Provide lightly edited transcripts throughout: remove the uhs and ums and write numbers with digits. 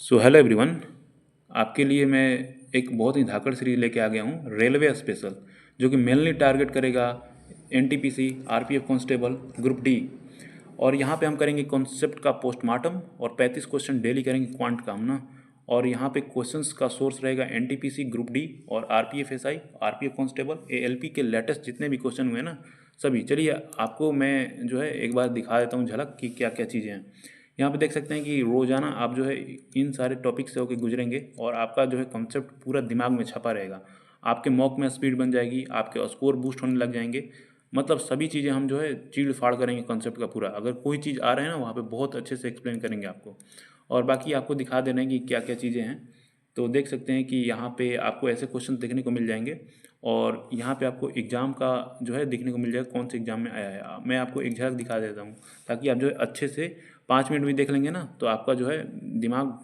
So hello everyone. आपके लिए मैं एक बहुत ही धाकड़ सीरीज लेके आ गया हूँ, रेलवे स्पेशल, जो कि मेनली टारगेट करेगा NTPC, RPF constable, group D. और यहाँ पे हम करेंगे कॉन्सेप्ट का पोस्टमार्टम और 35 क्वेश्चन डेली करेंगे क्वांट का हम ना। और यहाँ पे क्वेश्चंस का सोर्स रहेगा एनटीपीसी, ग्रुप डी और RPF SI, RPF constable, ALP के लेटेस्ट जितने भी क्वेश्चन हुए ना सभी। चलिए आपको मैं जो है एक बार दिखा देता हूँ झलक कि क्या क्या चीज़ें हैं। यहाँ पे देख सकते हैं कि रोज़ाना आप जो है इन सारे टॉपिक से होकर गुजरेंगे और आपका जो है कॉन्सेप्ट पूरा दिमाग में छपा रहेगा। आपके मॉक में स्पीड बन जाएगी, आपके स्कोर बूस्ट होने लग जाएंगे। मतलब सभी चीज़ें हम जो है चीड़ फाड़ करेंगे कॉन्सेप्ट का पूरा। अगर कोई चीज़ आ रहा है ना वहाँ पे बहुत अच्छे से एक्सप्लेन करेंगे आपको। और बाकी आपको दिखा दे रहे हैं कि क्या क्या चीज़ें हैं। तो देख सकते हैं कि यहाँ पे आपको ऐसे क्वेश्चन देखने को मिल जाएंगे और यहाँ पे आपको एग्ज़ाम का जो है देखने को मिल जाएगा कौन से एग्ज़ाम में आया है। मैं आपको एक झलक दिखा देता हूँ ताकि आप जो है अच्छे से 5 मिनट भी देख लेंगे ना तो आपका जो है दिमाग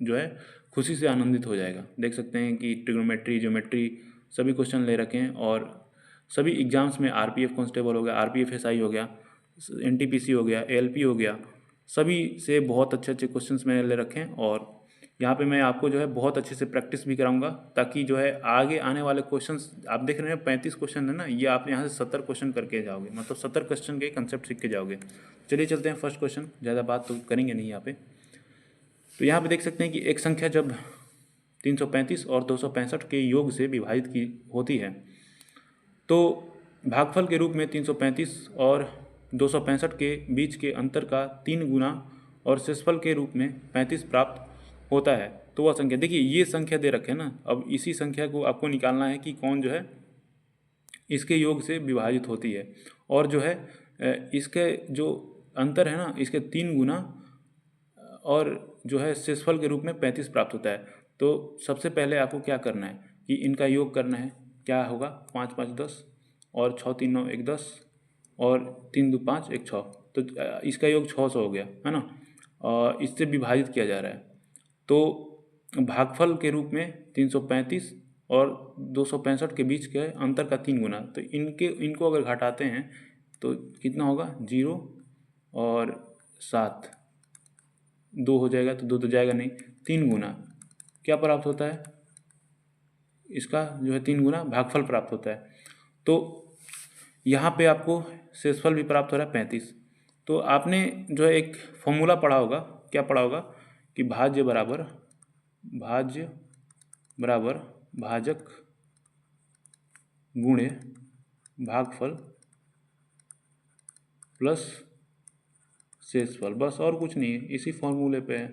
जो है खुशी से आनंदित हो जाएगा। देख सकते हैं कि ट्रिग्नोमेट्री, ज्योमेट्री सभी क्वेश्चन ले रखे हैं और सभी एग्ज़ाम्स में आरपीएफ कांस्टेबल हो गया, आरपीएफ एसआई हो गया, एनटीपीसी हो गया, एएलपी हो गया, सभी से बहुत अच्छे अच्छे क्वेश्चंस मैंने ले रखे हैं। और यहाँ पे मैं आपको जो है बहुत अच्छे से प्रैक्टिस भी कराऊंगा ताकि जो है आगे आने वाले क्वेश्चंस आप देख रहे हैं 35 क्वेश्चन है ना, ये आप यहाँ से 70 क्वेश्चन करके जाओगे, मतलब 70 क्वेश्चन के कंसेप्ट सीख के जाओगे। चलिए चलते हैं फर्स्ट क्वेश्चन, ज़्यादा बात तो करेंगे नहीं यहाँ पे। तो यहाँ पे देख सकते हैं कि एक संख्या जब 335 और 265 के योग से विभाजित की होती है तो भागफल के रूप में 335 और 265 के बीच के अंतर का 3 गुना और शेषफल के रूप में 35 प्राप्त होता है। तो वह संख्या, देखिए ये संख्या दे रखे हैं ना, अब इसी संख्या को आपको निकालना है कि कौन जो है इसके योग से विभाजित होती है। और जो है इसके जो अंतर है ना इसके 3 गुना और जो है शेषफल के रूप में 35 प्राप्त होता है। तो सबसे पहले आपको क्या करना है कि इनका योग करना है। क्या होगा, 5 5 10 और 6 3 9 1 10 और 3 2 5 1 6। तो इसका योग 600 हो गया है ना। और इससे विभाजित किया जा रहा है तो भागफल के रूप में 335 और 265 के बीच के अंतर का 3 गुना। तो इनको अगर घटाते हैं तो कितना होगा, 0 और 7, 2 हो जाएगा, तो 2 तो जाएगा नहीं, 3 गुना क्या प्राप्त होता है, इसका जो है 3 गुना भागफल प्राप्त होता है। तो यहाँ पे आपको शेषफल भी प्राप्त हो रहा है 35। तो आपने जो है एक फॉर्मूला पढ़ा होगा, क्या पढ़ा होगा कि भाज्य बराबर भाजक गुणे भागफल प्लस शेषफल, बस और कुछ नहीं है, इसी फॉर्मूले पे है।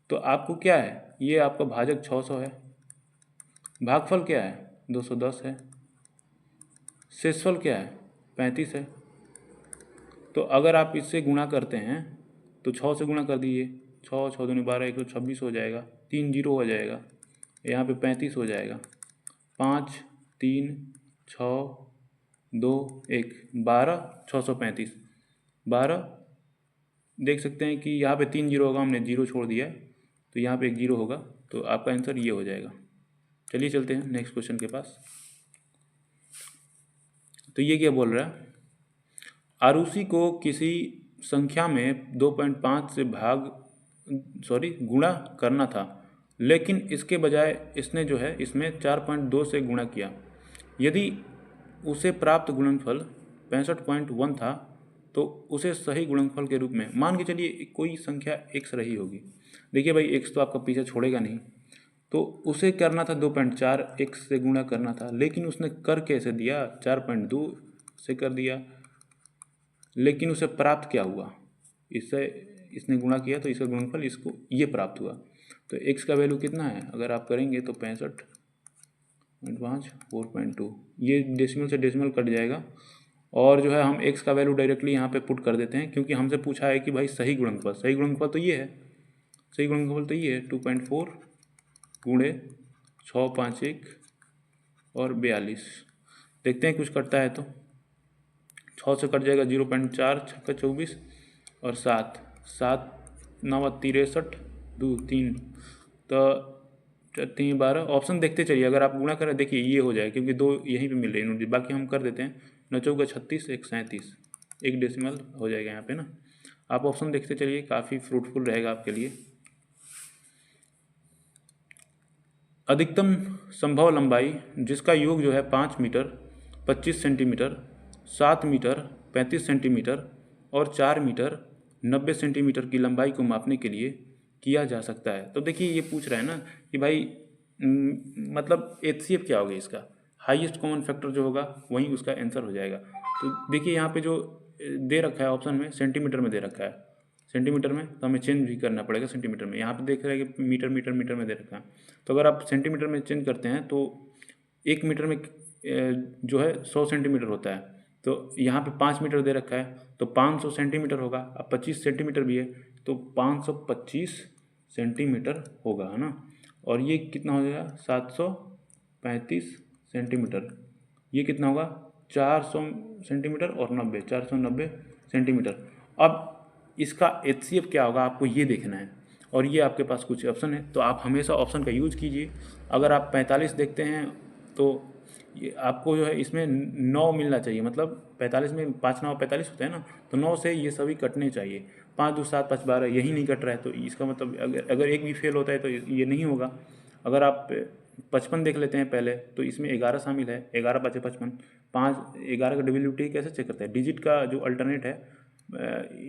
तो आपको क्या है, ये आपका भाजक 600 है, भागफल क्या है 210 है, शेषफल क्या है 35 है। तो अगर आप इससे गुणा करते हैं तो 6 से गुणा कर दीजिए, 6 6 दूनी 12, 126 हो जाएगा, 3 जीरो हो जाएगा, यहाँ पे 35 हो जाएगा, 5 3 6 2 1 12, 635 12। देख सकते हैं कि यहाँ पे 3 जीरो होगा, हमने जीरो छोड़ दिया तो यहाँ पे एक जीरो होगा, तो आपका आंसर ये हो जाएगा। चलिए चलते हैं नेक्स्ट क्वेश्चन के पास। तो ये क्या बोल रहा है, आरुषि को किसी संख्या में 2.5 से गुणा करना था, लेकिन इसके बजाय इसने जो है इसमें 4.2 से गुणा किया। यदि उसे प्राप्त गुणनफल 65.1 था तो उसे सही गुणनफल के रूप में मान के चलिए कोई संख्या x रही होगी। देखिए भाई x तो आपका पीछे छोड़ेगा नहीं, तो उसे करना था 2.4 x से गुणा करना था, लेकिन उसने कर कैसे दिया, 4.2 से कर दिया। लेकिन उसे प्राप्त क्या हुआ, इससे इसने गुणा किया तो इसका गुणनफल इसको ये प्राप्त हुआ। तो x का वैल्यू कितना है, अगर आप करेंगे तो 65.5 4.2, ये डेसिमल से डेसिमल कट जाएगा। और जो है हम x का वैल्यू डायरेक्टली यहाँ पे पुट कर देते हैं, क्योंकि हमसे पूछा है कि भाई सही गुणनफल, सही गुणनफल तो ये है, सही गुणनफल तो ये है 2.4 गुणे 651 और 42। देखते हैं कुछ कटता है तो 6 से कट जाएगा 0.4 छक्का 24 और 7 7 9 63 2 3, तो 3 12। ऑप्शन देखते चलिए, अगर आप गुणा करें देखिए ये हो जाए, क्योंकि 2 यहीं पे मिल रही है, बाकी हम कर देते हैं। 9 चौका 36, 1 37, एक डेसिमल हो जाएगा यहाँ पे ना। आप ऑप्शन देखते चलिए, काफ़ी फ्रूटफुल रहेगा आपके लिए। अधिकतम संभव लंबाई जिसका योग जो है 5 मीटर 25 सेंटीमीटर, 7 मीटर 35 सेंटीमीटर और 4 मीटर 90 सेंटीमीटर की लंबाई को मापने के लिए किया जा सकता है। तो देखिए ये पूछ रहा है ना कि भाई मतलब HCF क्या होगा इसका, हाईएस्ट कॉमन फैक्टर जो होगा वही उसका आंसर हो जाएगा। तो देखिए यहाँ पे जो दे रखा है ऑप्शन में सेंटीमीटर में दे रखा है, सेंटीमीटर में, तो हमें चेंज भी करना पड़ेगा सेंटीमीटर में। यहाँ पे देख रहे हैं कि मीटर मीटर मीटर में दे रखा है, तो अगर आप सेंटीमीटर में चेंज करते हैं तो 1 मीटर में जो है 100 सेंटीमीटर होता है, तो यहाँ पे 5 मीटर दे रखा है तो 500 सेंटीमीटर होगा। अब 25 सेंटीमीटर भी है तो 525 सेंटीमीटर होगा, है ना। और ये कितना हो जाएगा 735 सेंटीमीटर, ये कितना होगा 400 सेंटीमीटर और 90, 490 सेंटीमीटर। अब इसका HCF क्या होगा आपको ये देखना है, और ये आपके पास कुछ ऑप्शन है, तो आप हमेशा ऑप्शन का यूज कीजिए। अगर आप 45 देखते हैं तो ये आपको जो है इसमें 9 मिलना चाहिए, मतलब 45 में 5 9 45 होता है ना, तो 9 से ये सभी कटने चाहिए। 5 2 7 5 12 यही नहीं कट रहा है, तो इसका मतलब अगर एक भी फेल होता है तो ये नहीं होगा। अगर आप 55 देख लेते हैं पहले, तो इसमें 11 शामिल है, 11 5 55, 5 11 का डिविजिबिलिटी कैसे चेक करते हैं, डिजिट का जो अल्टरनेट है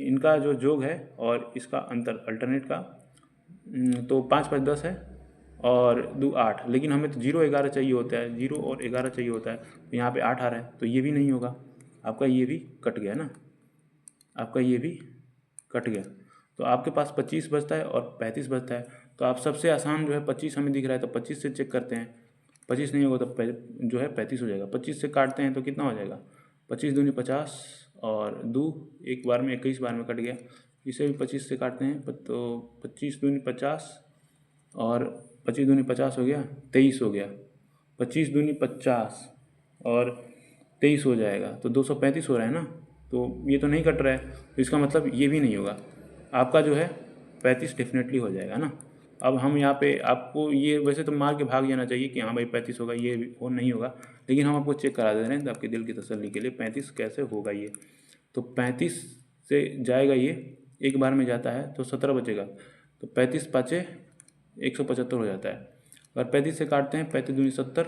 इनका जो योग है और इसका अंतर अल्टरनेट का, तो 5 5 10 है और 2 8, लेकिन हमें तो 0 11 चाहिए होता है, 0 और 11 चाहिए होता है, तो यहाँ पे 8 आ रहा है, तो ये भी नहीं होगा, आपका ये भी कट गया ना, आपका ये भी कट गया। तो आपके पास 25 बचता है और 35 बचता है, तो आप सबसे आसान जो है 25 हमें दिख रहा है तो 25 से चेक करते हैं, 25 नहीं होगा तो जो है 35 हो जाएगा। 25 से काटते हैं तो कितना हो जाएगा, 25 दूनी 50 और 2 एक बार में 21 बार में कट गया। इसे भी 25 से काटते हैं तो 25 दूनी 50 और 25 दूनी 50 हो गया, 23 हो गया, 25 दूनी 50 और 23 हो जाएगा, तो 235 हो रहा है ना, तो ये तो नहीं कट रहा है, तो इसका मतलब ये भी नहीं होगा, आपका जो है 35 डेफिनेटली हो जाएगा ना। अब हम यहाँ पे आपको ये वैसे तो मार के भाग जाना चाहिए कि हाँ भाई 35 होगा, ये वो नहीं होगा, लेकिन हम आपको चेक करा दे रहे हैं तो आपके दिल की तसल्ली के लिए 35 कैसे होगा ये। तो 35 से जाएगा, ये एक बार में जाता है तो 17 बचेगा, तो 35 पाँचे 175 हो जाता है। अगर 35 से काटते हैं 35 दूनी 70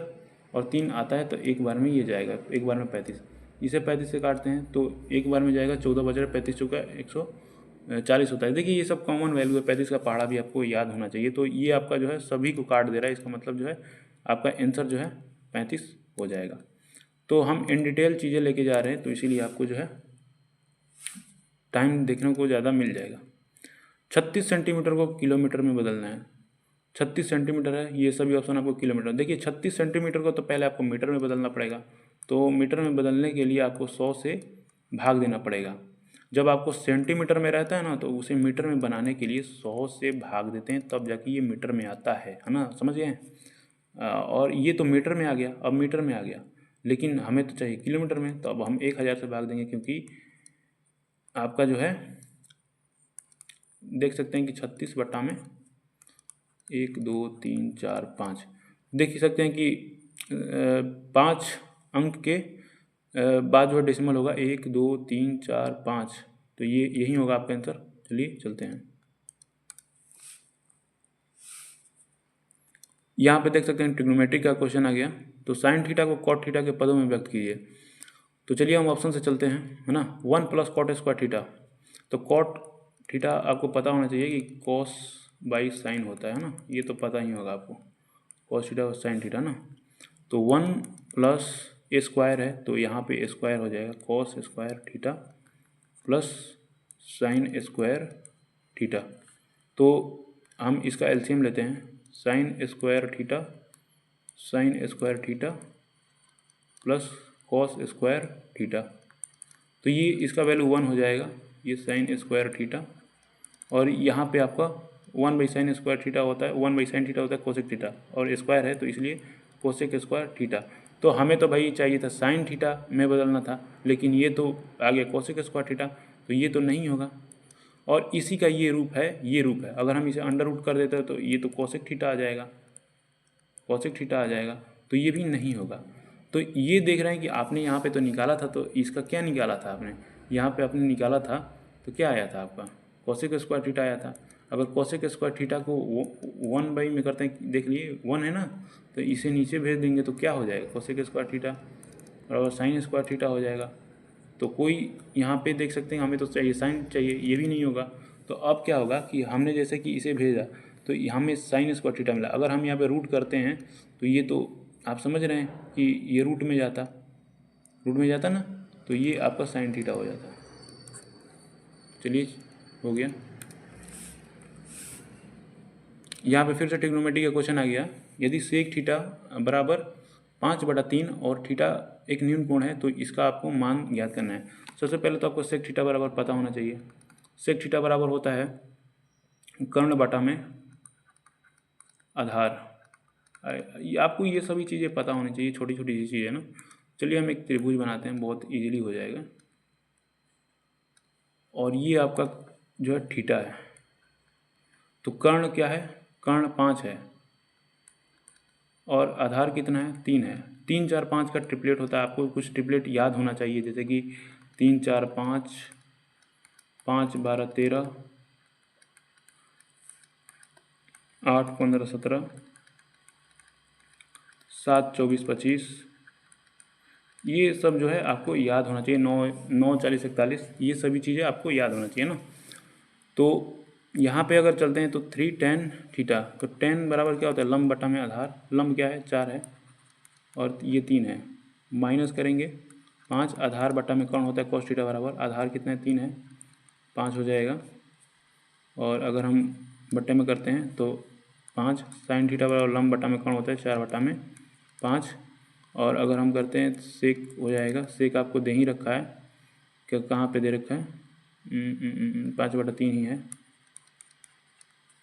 और 3 आता है तो एक बार में ये जाएगा, एक बार में 35। इसे 35 से काटते हैं तो एक बार में जाएगा, 14 बच रहा है, 35 चौका 140 होता है। देखिए ये सब कॉमन वैल्यू है, 35 का पहाड़ा भी आपको याद होना चाहिए। तो ये आपका जो है सभी को काट दे रहा है, इसका मतलब जो है आपका आंसर जो है 35 हो जाएगा। तो हम इन डिटेल चीज़ें लेके जा रहे हैं, तो इसीलिए आपको जो है टाइम देखने को ज़्यादा मिल जाएगा। 36 सेंटीमीटर को किलोमीटर में बदलना है, 36 सेंटीमीटर है, ये सभी ऑप्शन आपको किलोमीटर। देखिए 36 सेंटीमीटर को तो पहले आपको मीटर में बदलना पड़ेगा, तो मीटर में बदलने के लिए आपको 100 से भाग देना पड़ेगा। जब आपको सेंटीमीटर में रहता है ना, तो उसे मीटर में बनाने के लिए 100 से भाग देते हैं, तब जाके ये मीटर में आता है ना, समझ गए। और ये तो मीटर में आ गया, अब मीटर में आ गया, लेकिन हमें तो चाहिए किलोमीटर में, तो अब हम 1000 से भाग देंगे, क्योंकि आपका जो है देख सकते हैं कि 36 बट्टा में 1 2 3 4 5, देख सकते हैं कि 5 अंक के बाद जो है डेसिमल होगा 1 2 3 4 5, तो ये यही होगा आपका आंसर। चलिए चलते हैं, यहाँ पे देख सकते हैं ट्रिग्नोमेट्री का क्वेश्चन आ गया, तो साइन थीटा को कॉट थीटा के पदों में व्यक्त कीजिए। तो चलिए हम ऑप्शन से चलते हैं, है ना। 1 प्लस कॉट स्क्वायर थीटा, तो कॉट थीटा आपको पता होना चाहिए कि कॉस बाई साइन होता है ना, ये तो पता ही होगा आपको, कॉस थीटा और साइन थीटा ना। तो 1 प्लस ए स्क्वायर है, तो यहाँ पे स्क्वायर हो जाएगा, cos square theta plus sine square theta. तो हम इसका एलसीएम लेते हैं, sine square theta plus cos square theta, तो ये इसका वैल्यू 1 हो जाएगा, ये साइन स्क्वायर थीटा, और यहाँ पे आपका 1 बाई साइन स्क्वायर थीटा होता है, 1 बाई साइन थीटा होता है कोसेक थीटा, और स्क्वायर है तो इसलिए कोसेक स्क्वायर थीटा। तो हमें तो भाई चाहिए था साइन थीटा में बदलना था, लेकिन ये तो आ गया कोसेक स्क्वायर थीटा, तो ये तो नहीं होगा। और इसी का ये रूप है, ये रूप है, अगर हम इसे अंडर रूट कर देते हैं तो ये तो कोसेक थीटा आ जाएगा, कोसेक थीटा आ जाएगा, तो ये भी नहीं होगा। तो ये देख रहे हैं कि आपने यहाँ पे तो निकाला था, तो इसका क्या निकाला था आपने, यहाँ पे आपने निकाला था तो क्या आया था आपका, कोसेक स्क्वायर थीटा आया था। अगर कोसेक स्क्वायर थीटा को 1 में करते हैं, देख लिए 1 है ना, तो इसे नीचे भेज देंगे तो क्या हो जाएगा, कोसेक स्क्वायर थीटा बराबर साइन स्क्वायर थीटा हो जाएगा। तो कोई यहाँ पे देख सकते हैं हमें तो चाहिए साइन चाहिए, ये भी नहीं होगा। तो अब क्या होगा कि हमने जैसे कि इसे भेजा तो हमें साइन स्क्वायर थीटा मिला। अगर हम यहाँ पे रूट करते हैं तो ये तो आप समझ रहे हैं कि ये रूट में जाता ना, तो ये आपका साइन थीटा हो जाता। चलिए हो गया। यहाँ पे फिर से ट्रिग्नोमेट्री का क्वेश्चन आ गया। यदि सेक थीटा बराबर 5/3 और थीटा एक न्यून कोण है तो इसका आपको मान ज्ञात करना है। सबसे पहले तो आपको सेक थीटा बराबर पता होना चाहिए। सेक थीटा बराबर होता है कर्ण बटा में आधार। आपको ये सभी चीज़ें पता होनी चाहिए, छोटी छोटी सी चीज़ें ना। चलिए हम एक त्रिभुज बनाते हैं, बहुत इजीली हो जाएगा। और ये आपका जो है थीटा है, तो कर्ण क्या है, कर्ण 5 है और आधार कितना है, 3 है। 3 4 5 का ट्रिपलेट होता है। आपको कुछ ट्रिपलेट याद होना चाहिए, जैसे कि 3 4 5, 5 12 13, 8 15 17, 7 24 25, ये सब जो है आपको याद होना चाहिए। 9 9 40 41, ये सभी चीज़ें आपको याद होना चाहिए ना। तो यहाँ पे अगर चलते हैं तो 3 tan थीटा, तो tan बराबर क्या होता है, लंब बटा में आधार। लंब क्या है, 4 है और ये 3 है। माइनस करेंगे 5, आधार बटा में कर्ण होता है cos थीटा बराबर, आधार कितना है, 3 है, 5 हो जाएगा। और अगर हम बट्टे में करते हैं तो 5 sin थीटा बराबर लंब बटा में कर्ण होता है 4 बटा में 5। और अगर हम करते हैं तो सेक हो जाएगा। सेक आपको दे ही रखा है, क्या कहाँ पे दे रखा है, 5/3 ही है।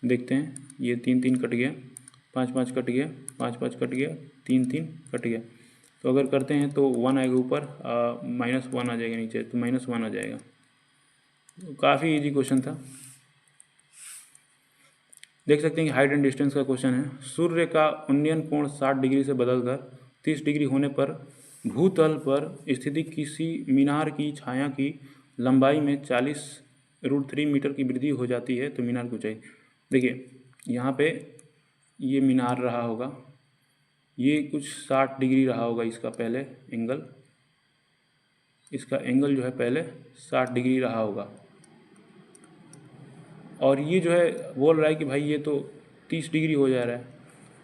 देखते हैं, ये 3 3 कट गया, 5 5 कट गया, 5 5 कट गया, 3 3 कट गया। तो अगर करते हैं तो 1 आएगा ऊपर, -1 आ जाएगा नीचे, तो -1 आ जाएगा। तो काफ़ी इजी क्वेश्चन था। देख सकते हैं कि हाइट एंड डिस्टेंस का क्वेश्चन है। सूर्य का उन्नयन कोण 60 डिग्री से बदलकर 30 डिग्री होने पर भूतल पर स्थित किसी मीनार की छाया की लंबाई में 40√3 मीटर की वृद्धि हो जाती है, तो मीनार की ऊंचाई। देखिए यहाँ पे ये मीनार रहा होगा, ये कुछ 60 डिग्री रहा होगा इसका पहले एंगल, इसका एंगल जो है पहले 60 डिग्री रहा होगा। और ये जो है बोल रहा है कि भाई ये तो 30 डिग्री हो जा रहा है,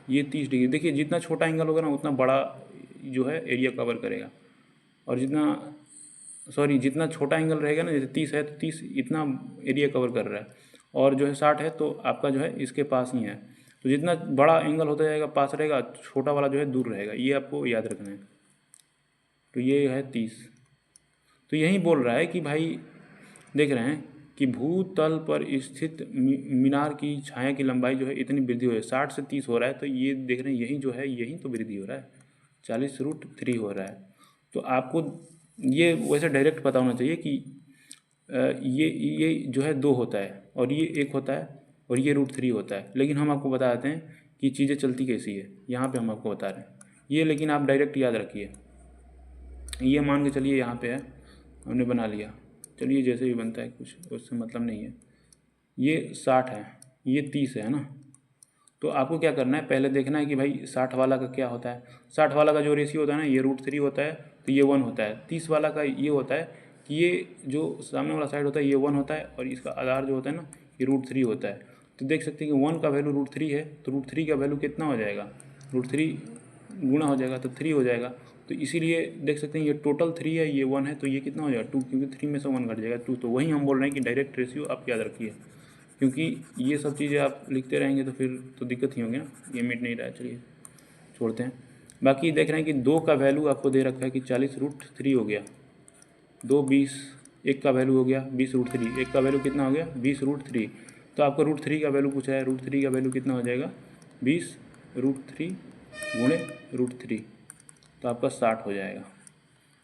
ये 30 डिग्री। देखिए जितना छोटा एंगल होगा ना उतना बड़ा जो है एरिया कवर करेगा, और जितना छोटा एंगल रहेगा ना, जैसे 30 है तो 30 इतना एरिया कवर कर रहा है, और जो है 60 है तो आपका जो है इसके पास ही है। तो जितना बड़ा एंगल होता जाएगा पास रहेगा, छोटा वाला जो है दूर रहेगा, ये आपको याद रखना है। तो ये है 30। तो यही बोल रहा है कि भाई देख रहे हैं कि भूतल पर स्थित मीनार की छाया की लंबाई जो है इतनी वृद्धि हो रही है, 60 से 30 हो रहा है। तो ये देख रहे हैं यही जो है यही तो वृद्धि हो रहा है, 40√3 हो रहा है। तो आपको ये वैसे डायरेक्ट पता होना चाहिए कि ये जो है 2 होता है और ये 1 होता है और ये √3 होता है। लेकिन हम आपको बता देते हैं कि चीज़ें चलती कैसी है, यहाँ पे हम आपको बता रहे हैं ये। लेकिन आप डायरेक्ट याद रखिए, ये मान के चलिए यहाँ पे है, हमने बना लिया। चलिए जैसे भी बनता है कुछ उससे मतलब नहीं है। ये 60 है, ये 30 है ना। तो आपको क्या करना है, पहले देखना है कि भाई 60 वाला का क्या होता है। 60 वाला का जो रेशियो होता है ना, ये √3 होता है, तो ये 1 होता है। 30 वाला का ये होता है कि ये जो सामने वाला साइड होता है ये 1 होता है, और इसका आधार जो होता है ना ये √3 होता है। तो देख सकते हैं कि 1 का वैल्यू √3 है, तो √3 का वैल्यू कितना हो जाएगा, √3 गुणा हो जाएगा तो 3 हो जाएगा। तो इसीलिए देख सकते हैं ये टोटल 3 है, ये 1 है, तो ये कितना हो जाएगा 2, क्योंकि 3 में से 1 घट जाएगा 2। तो वही हम बोल रहे हैं कि डायरेक्ट रेशियो आप याद रखिए, क्योंकि ये सब चीज़ें आप लिखते रहेंगे तो फिर तो दिक्कत ही होगी ना। ये मिट नहीं रहा है, चलिए छोड़ते हैं। बाकी देख रहे हैं कि 2 का वैल्यू आपको दे रखा है कि 40√3 हो गया, 2 20, 1 का वैल्यू हो गया 20√3, 1 का वैल्यू कितना हो गया 20√3। तो आपको √3 का वैल्यू पूछा है, √3 का वैल्यू कितना हो जाएगा 20√3 गुणे √3, तो आपका 60 हो जाएगा।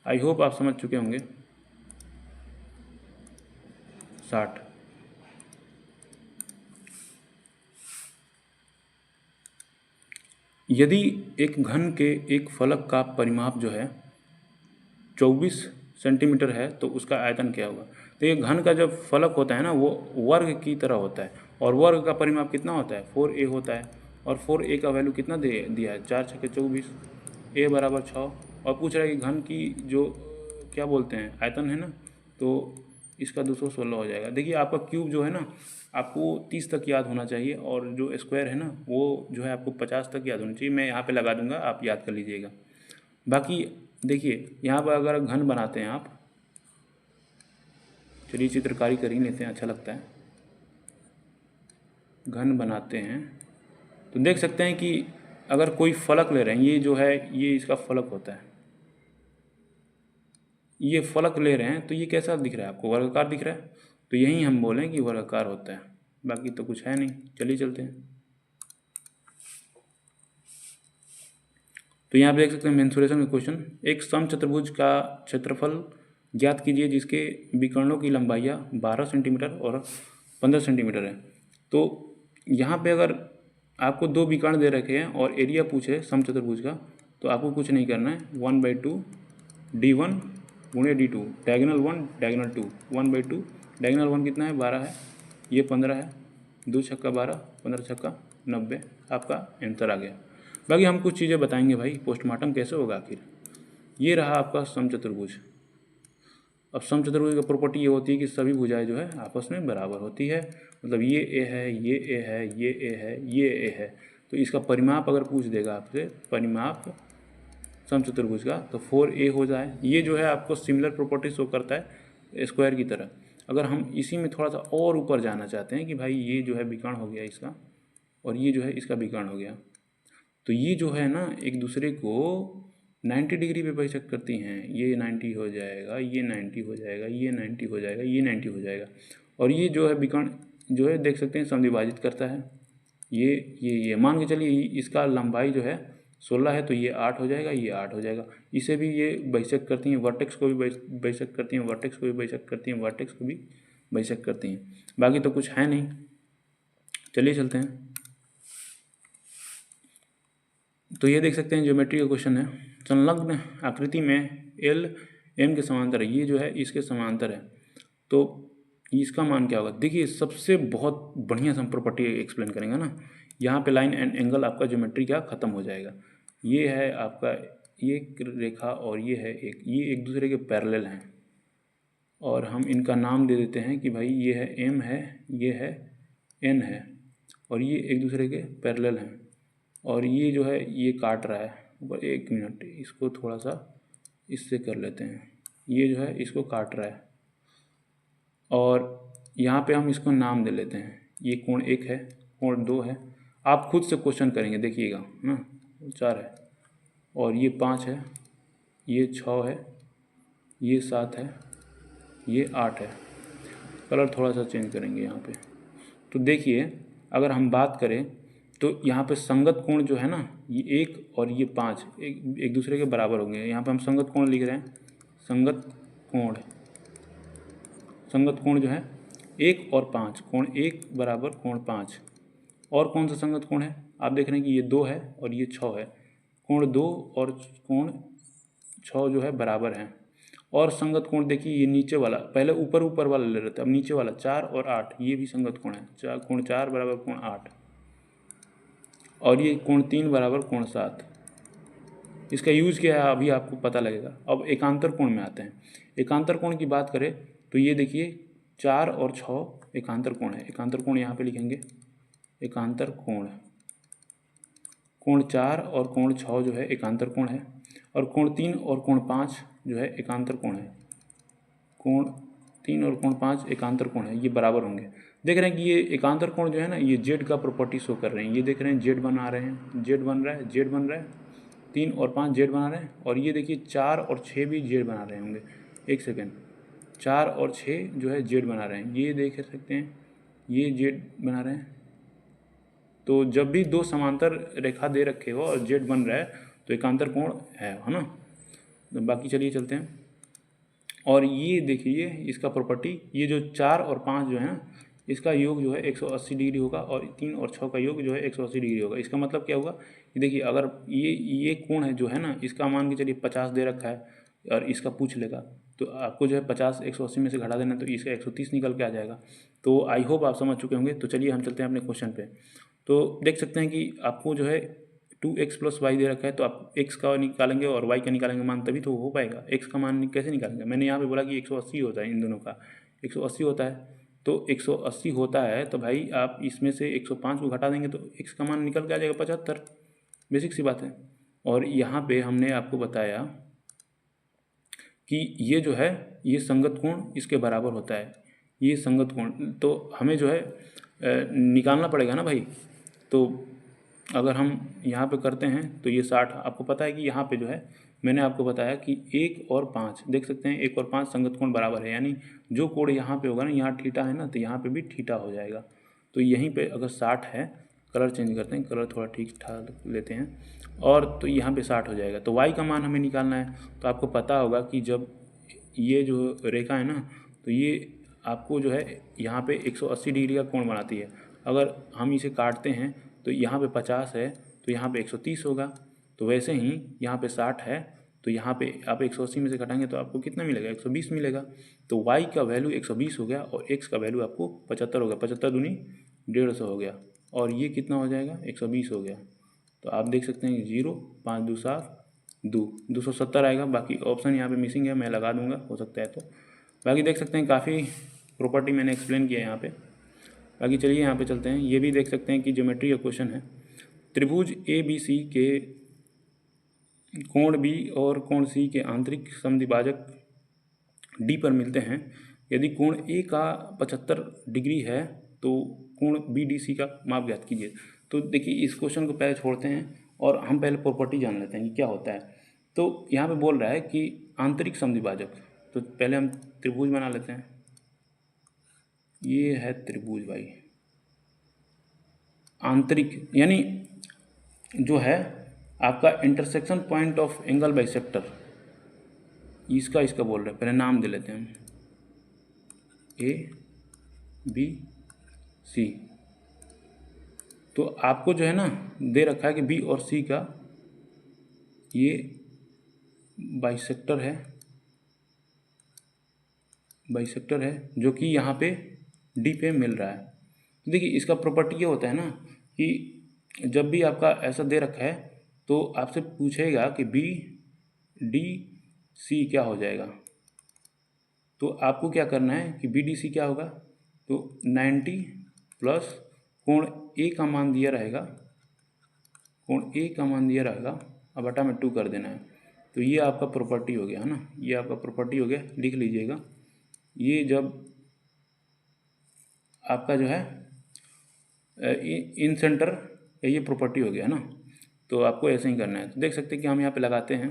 आई होप आप समझ चुके होंगे। 60। यदि एक घन के एक फलक का परिमाप जो है 24 सेंटीमीटर है तो उसका आयतन क्या होगा। तो ये घन का जब फलक होता है ना वो वर्ग की तरह होता है, और वर्ग का परिमाप कितना होता है 4a होता है, और 4a का वैल्यू कितना दिया है 4 छक्के 24, a बराबर 6, और पूछ रहा है कि घन की जो क्या बोलते हैं आयतन है ना, तो इसका 216 हो जाएगा। देखिए आपका क्यूब जो है ना आपको 30 तक याद होना चाहिए, और जो स्क्वायर है ना वो जो है आपको 50 तक याद होना चाहिए। मैं यहाँ पे लगा दूंगा, आप याद कर लीजिएगा। बाकी देखिए यहाँ पर अगर घन बनाते हैं आप, चलिए चित्रकारी कर ही लेते हैं, अच्छा लगता है। घन बनाते हैं तो देख सकते हैं कि अगर कोई फलक ले रहे हैं, ये जो है ये इसका फलक होता है, ये फलक ले रहे हैं तो ये कैसा दिख रहा है आपको, वर्गाकार दिख रहा है, तो यही हम बोलें कि वर्गाकार होता है, बाकी तो कुछ है नहीं। चलिए चलते हैं। तो यहाँ पे देख सकते हैं मेंसुरेशन का क्वेश्चन, एक समचतुर्भुज का क्षेत्रफल ज्ञात कीजिए जिसके विकर्णों की लंबाइयाँ 12 सेंटीमीटर और 15 सेंटीमीटर है। तो यहाँ पे अगर आपको दो विकर्ण दे रखे हैं और एरिया पूछे समचतुर्भुज का, तो आपको कुछ नहीं करना है, 1/2 d1 गुणे d2, डायगोनल 1 डायगोनल 2, 1/2, डायगोनल 1 कितना है 12 है, ये 15 है, 2 छक्का 12, 15 छक्का 90, आपका आंसर आ गया। बाकी हम कुछ चीज़ें बताएंगे भाई, पोस्टमार्टम कैसे होगा आखिर। ये रहा आपका समचतुर्भुज। अब समचतुर्भुज की प्रॉपर्टी ये होती है कि सभी भुजाएं जो है आपस में बराबर होती है, मतलब ये ए है, ये ए है, ये ए है, ये ए है, तो इसका परिमाप अगर पूछ देगा आपसे, परिमाप समचतुर्भुज का, तो 4a हो जाए। ये जो है आपको सिमिलर प्रॉपर्टी शो करता है स्क्वायर की तरह। अगर हम इसी में थोड़ा सा और ऊपर जाना चाहते हैं कि भाई ये जो है विकर्ण हो गया इसका, और ये जो है इसका विकर्ण हो गया, तो ये जो है ना एक दूसरे को 90 डिग्री पे बाइसेक्ट करती हैं। ये 90 हो जाएगा, ये 90 हो जाएगा, ये 90 हो जाएगा, ये 90 हो जाएगा, और ये जो है विकर्ण जो है देख सकते हैं समद्विभाजित करता है। ये मान के चलिए इसका लंबाई जो है 16 है, तो ये 8 हो जाएगा, ये 8 हो जाएगा। इसे भी ये बाइसेक्ट करती हैं, वर्टेक्स को भी बाइसेक्ट करती हैं, वर्टेक्स को भी बाइसेक्ट करती हैं, वर्टेक्स को भी बाइसेक्ट करती हैं। बाकी तो कुछ है नहीं, चलिए चलते हैं। तो ये देख सकते हैं ज्योमेट्री का क्वेश्चन है, संलग्न आकृति में एल एम के समांतर है, ये जो है इसके समांतर है, तो इसका मान क्या होगा। देखिए सबसे बहुत बढ़िया से हम प्रॉपर्टी एक्सप्लेन करेंगे ना, यहाँ पे लाइन एंड एंगल आपका ज्योमेट्री क्या खत्म हो जाएगा। ये है आपका ये रेखा और ये है ये एक दूसरे के पैरेलल हैं, और हम इनका नाम दे देते हैं कि भाई ये है एम है, ये है एन है, और ये एक दूसरे के पैरेलल हैं, और ये जो है ये काट रहा है। पर एक मिनट, इसको थोड़ा सा इससे कर लेते हैं, ये जो है इसको काट रहा है, और यहाँ पे हम इसको नाम दे लेते हैं, ये कोण 1 है, कोण 2 है। आप खुद से क्वेश्चन करेंगे, देखिएगा ना, 4 है, और ये 5 है, ये 6 है, ये 7 है, ये 8 है। कलर थोड़ा सा चेंज करेंगे यहाँ पे। तो देखिए अगर हम बात करें तो यहाँ पे संगत कोण जो है ना, ये 1 और ये 5 एक दूसरे के बराबर होंगे। यहाँ पे हम संगत कोण लिख रहे हैं, संगत कोण जो है 1 और 5, कोण 1 बराबर कोण 5। और कौन सा संगत कोण है, आप देख रहे हैं कि ये 2 है और ये 6 है, कोण 2 और कोण 6 जो है बराबर हैं। और संगत कोण देखिए ये नीचे वाला, पहले ऊपर वाला ले रहे थे, अब नीचे वाला 4 और 8, ये भी संगत कोण है, कोण 4 बराबर कोण 8, और ये कोण 3 बराबर कोण 7। इसका यूज़ क्या है अभी आपको पता लगेगा। अब एकांतर कोण में आते हैं। एकांतर कोण की बात करें तो ये देखिए 4 और 6 एकांतर कोण है। एकांतर कोण यहाँ पे लिखेंगे, एकांतर कोण, कोण 4 और कोण 6 जो है एकांतर कोण है, और कोण 3 और कोण 5 जो है एकांतर कोण है। कोण 3 और कोण 5 एकांतर कोण है, ये बराबर होंगे। देख रहे हैं कि ये एकांतर कोण जो है ना, ये जेड का प्रॉपर्टी शो कर रहे हैं। ये देख रहे हैं जेड बना रहे हैं, जेड बन रहा है, जेड बन रहा है, 3 और 5 जेड बना रहे हैं, और ये देखिए 4 और 6 भी जेड बना रहे होंगे। एक सेकेंड, 4 और 6 जो है जेड बना रहे हैं, ये देख सकते हैं ये जेड बना रहे हैं। तो जब भी दो समांतर रेखा दे रखे हो और जेड बन रहा है तो एकांतर कोण है ना। तो बाकी चलिए चलते हैं। और ये देखिए इसका प्रॉपर्टी, ये जो 4 और 5 जो है ना, इसका योग जो है 180 डिग्री होगा, और 3 और 6 का योग जो है 180 डिग्री होगा। इसका मतलब क्या होगा कि देखिए अगर ये कोण है जो है ना, इसका मान के चलिए 50 दे रखा है और इसका पूछ लेगा, तो आपको जो है 50 180 में से घटा देना, तो इसका 130 निकल के आ जाएगा। तो आई होप आप समझ चुके होंगे। तो चलिए हम चलते हैं अपने क्वेश्चन पे। तो देख सकते हैं कि आपको जो है 2x + y दे रखा है, तो आप x का निकालेंगे और y का निकालेंगे मान, तभी तो हो पाएगा। x का मान कैसे निकालेंगे? मैंने यहाँ पे बोला कि 180 होता है, इन दोनों का 180 होता है। तो 180 होता है तो भाई आप इसमें से 105 को घटा देंगे तो x का मान निकल के आ जाएगा 75। बेसिक सी बात है। और यहाँ पे हमने आपको बताया कि ये जो है ये संगत कोण इसके बराबर होता है, ये संगत कोण। तो हमें जो है निकालना पड़ेगा ना भाई। तो अगर हम यहाँ पे करते हैं तो ये 60, आपको पता है कि यहाँ पे जो है मैंने आपको बताया कि 1 और 5 देख सकते हैं, 1 और 5 संगत कोण बराबर है, यानी जो कोण यहाँ पे होगा ना, यहाँ थीटा है ना, तो यहाँ पे भी थीटा हो जाएगा। तो यहीं पे अगर 60 है, कलर चेंज करते हैं, कलर थोड़ा ठीक ठाक लेते हैं, और तो यहाँ पे 60 हो जाएगा। तो y का मान हमें निकालना है। तो आपको पता होगा कि जब ये जो रेखा है ना, तो ये आपको जो है यहाँ पे 180 डिग्री का कोण बनाती है। अगर हम इसे काटते हैं तो यहाँ पे 50 है, तो यहाँ पे 130 होगा। तो वैसे ही यहाँ पे 60 है, तो यहाँ पे आप 180 में से घटाएंगे तो आपको कितना मिलेगा? 120 मिलेगा। तो y का वैल्यू 120 हो गया और x का वैल्यू आपको 75 हो गया। 75 दूनी 150 हो गया, और ये कितना हो जाएगा? 120 हो गया। तो आप देख सकते हैं 0 5 2 7 270 आएगा। बाकी ऑप्शन यहाँ पे मिसिंग है, मैं लगा दूंगा, हो सकता है तो। बाकी देख सकते हैं काफ़ी प्रॉपर्टी मैंने एक्सप्लेन किया है यहाँ पे। बाकी चलिए यहाँ पे चलते हैं। ये भी देख सकते हैं कि ज्योमेट्री का क्वेश्चन है। त्रिभुज ABC के कोण B और कोण C के आंतरिक समद्विभाजक D पर मिलते हैं। यदि कोण A का 75 डिग्री है तो कोण BDC का माप ज्ञात कीजिए। तो देखिए इस क्वेश्चन को पहले छोड़ते हैं और हम पहले प्रॉपर्टी जान लेते हैं कि क्या होता है। तो यहाँ पे बोल रहा है कि आंतरिक समद्विभाजक, तो पहले हम त्रिभुज बना लेते हैं। ये है त्रिभुज भाई। आंतरिक यानी जो है आपका intersection point of angle bisector, इसका बोल रहे हैं। पहले नाम दे लेते हैं ABC। तो आपको जो है ना दे रखा है कि B और C का ये बाइसेक्टर है जो कि यहाँ पे D पे मिल रहा है। तो देखिए इसका प्रॉपर्टी ये होता है ना कि जब भी आपका ऐसा दे रखा है तो आपसे पूछेगा कि BDC क्या हो जाएगा। तो आपको क्या करना है कि BDC क्या होगा, तो 90 प्लस कोण A का मान दिया रहेगा, अब बटा में 2 कर देना है। तो ये आपका प्रॉपर्टी हो गया है ना, ये आपका प्रॉपर्टी हो गया, लिख लीजिएगा। ये जब आपका जो है इन सेंटर ये प्रॉपर्टी हो गया ना, तो आपको ऐसे ही करना है। तो देख सकते हैं कि हम यहाँ पे लगाते हैं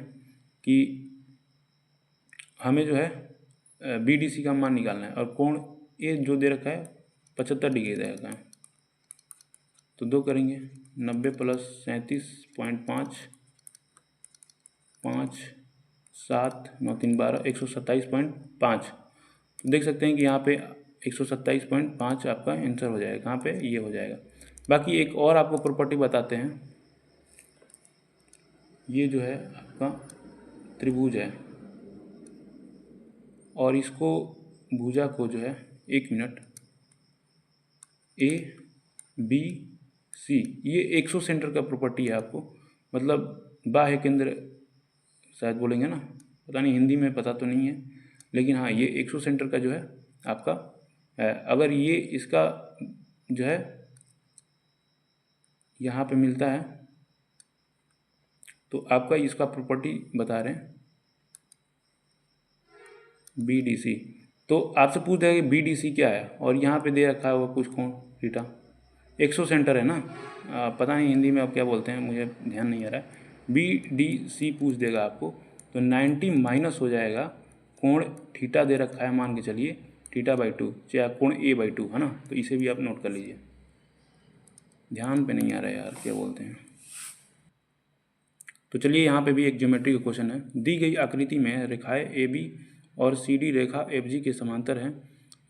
कि हमें जो है BDC का मान निकालना है, और कोण ए जो दे रखा है 75 डिग्री दे रखा है। तो 2 करेंगे, 90 प्लस 37.5 5 7 9 3 12 127.5। तो देख सकते हैं कि यहाँ पे 127.5 आपका आंसर हो जाएगा। कहाँ पे? ये हो जाएगा। बाकी एक और आपको प्रॉपर्टी बताते हैं। ये जो है आपका त्रिभुज है, और इसको भुजा को जो है 1 मिनट ABC, ये एक्सो सेंटर का प्रॉपर्टी है आपको, मतलब बाह्य केंद्र शायद बोलेंगे ना, पता नहीं, हिंदी में पता तो नहीं है, लेकिन हाँ ये एक्सो सेंटर का जो है आपका है। अगर ये इसका जो है यहाँ पे मिलता है तो आपका इसका प्रॉपर्टी बता रहे हैं BDC। तो आपसे पूछ रहा है कि BDC क्या है, और यहाँ पे दे रखा है वो कुछ कोण थीटा, एक्सो सेंटर है ना, पता नहीं हिंदी में आप क्या बोलते हैं, मुझे ध्यान नहीं आ रहा है। BDC पूछ देगा आपको, तो 90 माइनस हो जाएगा कोण थीटा दे रखा है, मान के चलिए θ/2, चाहे कोण A/2 है ना। तो इसे भी आप नोट कर लीजिए। ध्यान पे नहीं आ रहा है यार, क्या बोलते हैं। तो चलिए यहाँ पे भी एक ज्योमेट्री का क्वेश्चन है। दी गई आकृति में रेखाएं AB और CD रेखा FG के समांतर हैं।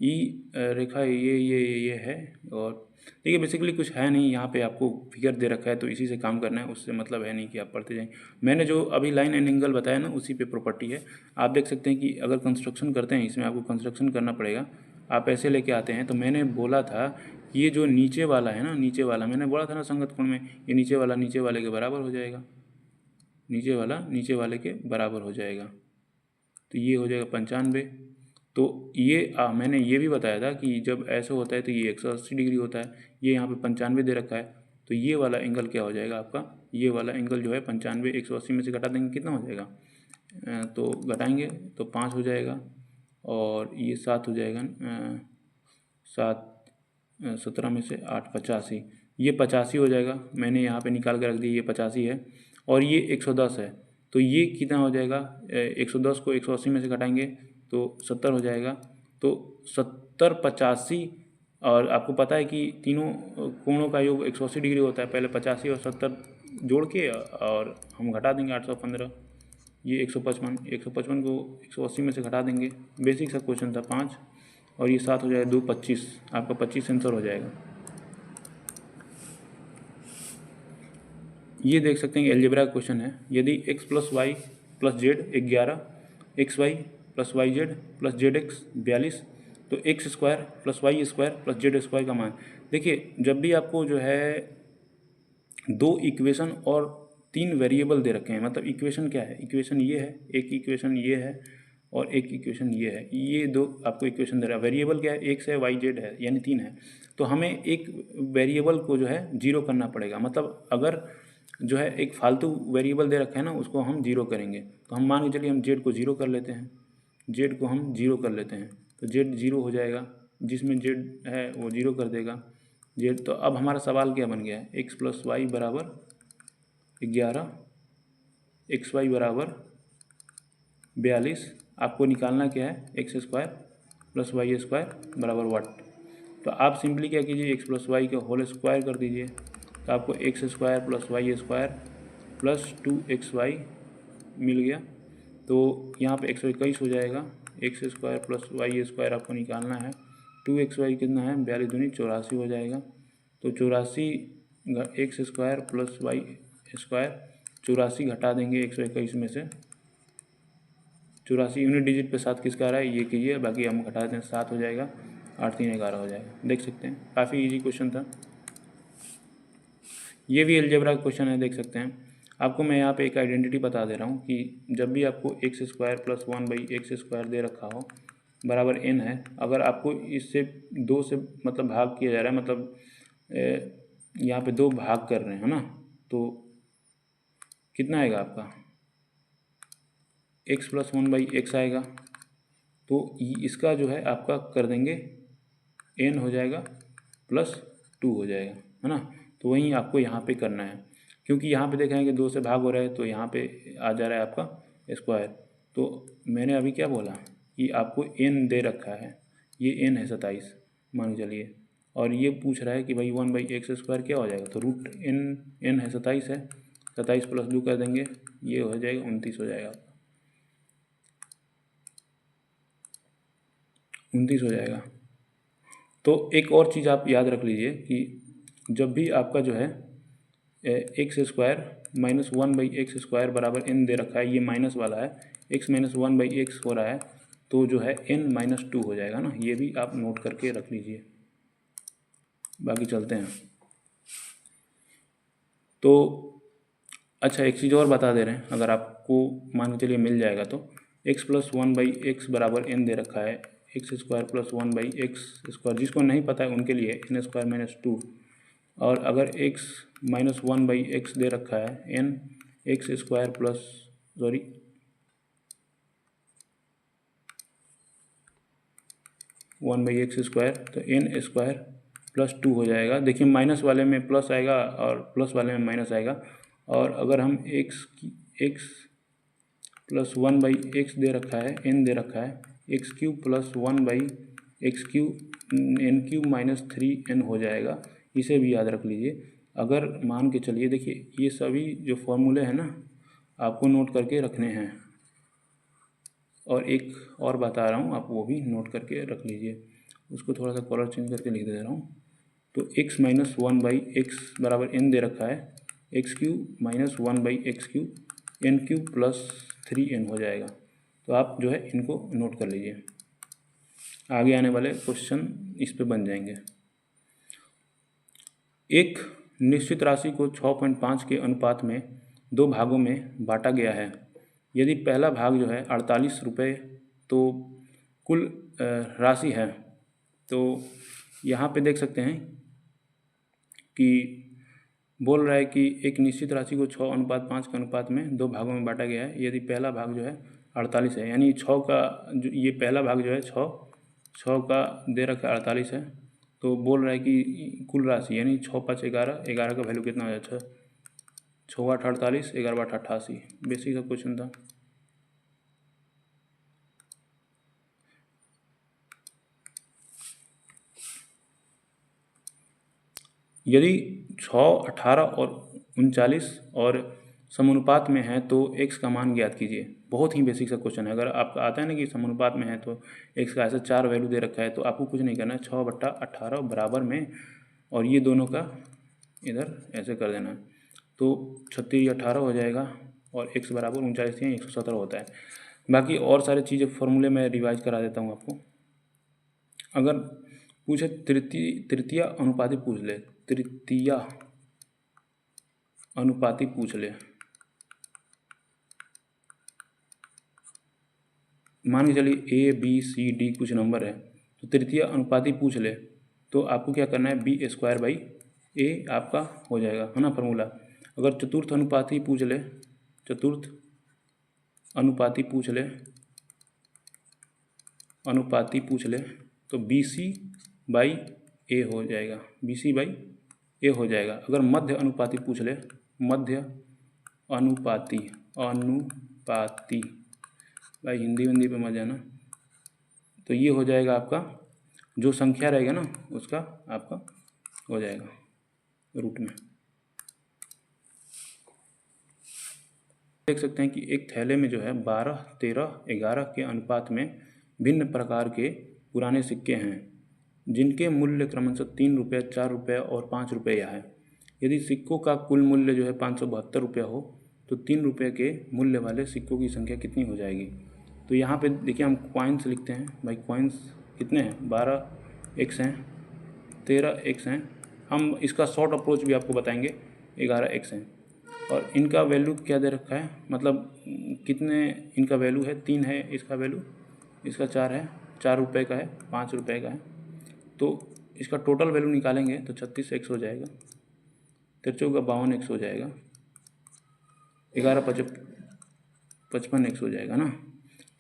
ई रेखा ये है, और देखिए बेसिकली कुछ है नहीं, यहाँ पे आपको फिगर दे रखा है तो इसी से काम करना है, उससे मतलब है नहीं कि आप पढ़ते जाएं। मैंने जो अभी लाइन एंड एंगल बताया ना उसी पे प्रॉपर्टी है। आप देख सकते हैं कि अगर कंस्ट्रक्शन करते हैं, इसमें आपको कंस्ट्रक्शन करना पड़ेगा। आप ऐसे लेके आते हैं तो मैंने बोला था ये जो नीचे वाला है ना, नीचे वाला मैंने बोला था ना संगत कोण में, ये नीचे वाला नीचे वाले के बराबर हो जाएगा, नीचे वाला नीचे वाले के बराबर हो जाएगा, तो ये हो जाएगा 95। तो ये मैंने ये भी बताया था कि जब ऐसा होता है तो ये 180 डिग्री होता है, ये यहाँ पे 95 दे रखा है, तो ये वाला एंगल क्या हो जाएगा आपका, ये वाला एंगल जो है 95 180 में से घटा देंगे कितना हो जाएगा, तो घटाएंगे तो 5 हो जाएगा, और ये 7 हो जाएगा, 7 17 में से 8 85, ये 85 हो जाएगा। मैंने यहाँ पे निकाल के रख दिया, ये 85 है और ये 110 है, तो ये कितना हो जाएगा, 110 को 180 में से घटाएंगे तो 70 हो जाएगा। तो 70 85, और आपको पता है कि तीनों कोणों का योग 180 डिग्री होता है, पहले 85 और 70 जोड़ के और हम घटा देंगे 815, ये 155, 155 को 180 में से घटा देंगे, बेसिक सा क्वेश्चन था 5, और ये 7 हो जाएगा 2 25, आपका 25 आंसर हो जाएगा। ये देख सकते हैं कि अलजेब्रा का क्वेश्चन है, यदि x plus y plus z 11, x y plus y z plus z x 42, तो x square plus y square plus z square का मान। देखिए जब भी आपको जो है दो इक्वेशन और 3 वेरिएबल दे रखे हैं, मतलब इक्वेशन क्या है, इक्वेशन ये है, एक इक्वेशन ये है और एक इक्वेशन ये है, ये दो आपको इक्वेशन दे रहा है। वेरिएबल क्या है, एक्स है वाई जेड है, यानी 3 है, तो हमें एक वेरिएबल को जो है जीरो करना पड़ेगा। मतलब अगर जो है एक फालतू वेरिएबल दे रखा है ना, उसको हम जीरो करेंगे। तो हम मान के चलिए हम जेड को जीरो कर लेते हैं, जेड को हम जीरो कर लेते हैं, तो जेड जीरो हो जाएगा, जिसमें जेड है वो जीरो कर देगा जेड। तो अब हमारा सवाल क्या बन गया है, एक्स प्लस वाई बराबर 11, एक्स वाई बराबर 42, आपको निकालना क्या है, x square plus y square बराबर व्हाट। तो आप सिंपली क्या कीजिए, एक्स प्लस वाई का होल स्क्वायर कर दीजिए, तो आपको x square plus y square plus 2xy मिल गया। तो यहाँ पे 121 हो जाएगा, x square plus y square आपको निकालना है, 2xy कितना है, 42 दूनी 84 हो जाएगा। तो 84 x square plus y square, 84 घटा देंगे 121 में से, 84 यूनिट डिजिट पे 7 किसका आ रहा है, ये कीजिए, बाकी हम घटा देते हैं 7 हो जाएगा, 8 3 11 हो जाएगा। देख सकते हैं काफ़ी इजी क्वेश्चन था, ये भी अलजेब्रा का क्वेश्चन है, देख सकते हैं। आपको मैं यहाँ पे एक आइडेंटिटी बता दे रहा हूँ कि जब भी आपको एक्स स्क्वायर प्लस 1/x² दे रखा हो बराबर n है, अगर आपको इससे 2 से मतलब भाग किया जा रहा है, मतलब यहाँ पे 2 भाग कर रहे हैं है ना, तो कितना आएगा आपका, x प्लस 1/x आएगा, तो इसका जो है आपका कर देंगे n हो जाएगा प्लस 2 हो जाएगा, है ना। तो वहीं आपको यहाँ पे करना है, क्योंकि यहाँ पे देखें कि 2 से भाग हो रहा है, तो यहाँ पे आ जा रहा है आपका स्क्वायर। तो मैंने अभी क्या बोला कि आपको n दे रखा है, ये n है 27 मान के चलिए, और ये पूछ रहा है कि भाई 1/x² क्या हो जाएगा, तो रूट n है 27 है, 27 प्लस 2 कर देंगे, ये हो जाएगा 29 हो जाएगा, 29 हो जाएगा। तो एक और चीज़ आप याद रख लीजिए कि जब भी आपका जो है एक्स स्क्वायर माइनस 1/x² बराबर n दे रखा है, ये माइनस वाला है, x माइनस 1/x हो रहा है, तो जो है n माइनस 2 हो जाएगा ना, ये भी आप नोट करके रख लीजिए। बाकी चलते हैं। तो अच्छा एक चीज़ और बता दे रहे हैं, अगर आपको मान के चलिए मिल जाएगा, तो x प्लस 1/x बराबर n दे रखा है, एक्स स्क्वायर प्लस 1/x², जिसको नहीं पता है उनके लिए n स्क्वायर माइनस 2, और अगर x माइनस 1/x दे रखा है n x square plus 1/x², तो n स्क्वायर प्लस 2 हो जाएगा। देखिए माइनस वाले में प्लस आएगा और प्लस वाले में माइनस आएगा, और अगर हम x प्लस 1/x दे रखा है, n दे रखा है, x³ plus 1/x³ n³ minus 3n हो जाएगा, इसे भी याद रख लीजिए। अगर मान के चलिए, देखिए ये सभी जो फॉर्मूले हैं ना, आपको नोट करके रखने हैं, और एक और बता रहा हूँ, आप वो भी नोट करके रख लीजिए। उसको थोड़ा सा कलर चेंज करके लिख दे रहा हूँ, तो x minus one by x बराबर n दे रखा है, x cube minus one by x cube n cube plus 3n हो जाएगा। तो आप जो है इनको नोट कर लीजिए, आगे आने वाले क्वेश्चन इस पे बन जाएंगे। एक निश्चित राशि को 6.5 के अनुपात में 2 भागों में बांटा गया है। यदि पहला भाग जो है 48 रुपये तो कुल राशि है, तो यहाँ पे देख सकते हैं कि बोल रहा है कि एक निश्चित राशि को 6:5 के अनुपात में 2 भागों में बांटा गया है। यदि पहला भाग जो है 48 है, यानी 6 का जो ये पहला भाग जो है 6 का दे रखा 48 है, तो बोल रहा है कि कुल राशि यानी 6 5 11, 11 का वैल्यू कितना हो जाता है 6 8 48, 11 8 88। बेसिक का क्वेश्चन था। यदि 6, 18 और 39 और समानुपात में है तो x का मान ज्ञात कीजिए। बहुत ही बेसिक सा क्वेश्चन है। अगर आपका आता है ना कि समानुपात में है तो x का ऐसा 4 वैल्यू दे रखा है, तो आपको कुछ नहीं करना है, 6/18 बराबर में और ये दोनों का इधर ऐसे कर देना है, तो 36 18 हो जाएगा और x बराबर 39 या 117 होता है। बाकी और सारी चीज़ें फॉर्मूले में रिवाइज करा देता हूँ आपको। अगर पूछे तृतीय अनुपाती पूछ ले, तृतीय अनुपाती पूछ ले, मान के चलिए a b c d कुछ नंबर है, तो तृतीय अनुपाती पूछ ले तो आपको क्या करना है, b स्क्वायर बाई a आपका हो जाएगा, है ना फॉर्मूला। अगर चतुर्थ अनुपाती पूछ ले, चतुर्थ अनुपाती पूछ ले, अनुपाती पूछ ले तो बी सी बाई ए हो जाएगा, बी सी बाई ए हो जाएगा। अगर मध्य अनुपाती पूछ ले, मध्य अनुपाती, अनुपाती भाई हिंदी हिंदी पे मत जाना, तो ये हो जाएगा आपका, जो संख्या रहेगा ना उसका आपका हो जाएगा रूट में। देख सकते हैं कि एक थैले में जो है 12, 13, 11 के अनुपात में भिन्न प्रकार के पुराने सिक्के हैं, जिनके मूल्य क्रमशः 3 रुपये, 4 रुपये और 5 रुपये है। यदि सिक्कों का कुल मूल्य जो है 572 रुपये हो तो 3 रुपये के मूल्य वाले सिक्कों की संख्या कितनी हो जाएगी। तो यहाँ पे देखिए हम कॉइन्स लिखते हैं भाई, कॉइन्स कितने हैं, 12 एक्स हैं, 13 एक्स हैं। हम इसका शॉर्ट अप्रोच भी आपको बताएंगे, 11 एक्स हैं और इनका वैल्यू क्या दे रखा है, मतलब कितने इनका वैल्यू है, 3 है इसका वैल्यू, इसका 4 है, 4 रुपये का है, 5 रुपये का है। तो इसका टोटल वैल्यू निकालेंगे तो 36 एक्स हो जाएगा, 13 का 52 एक्स हो जाएगा, 11 55 एक्स हो जाएगा ना।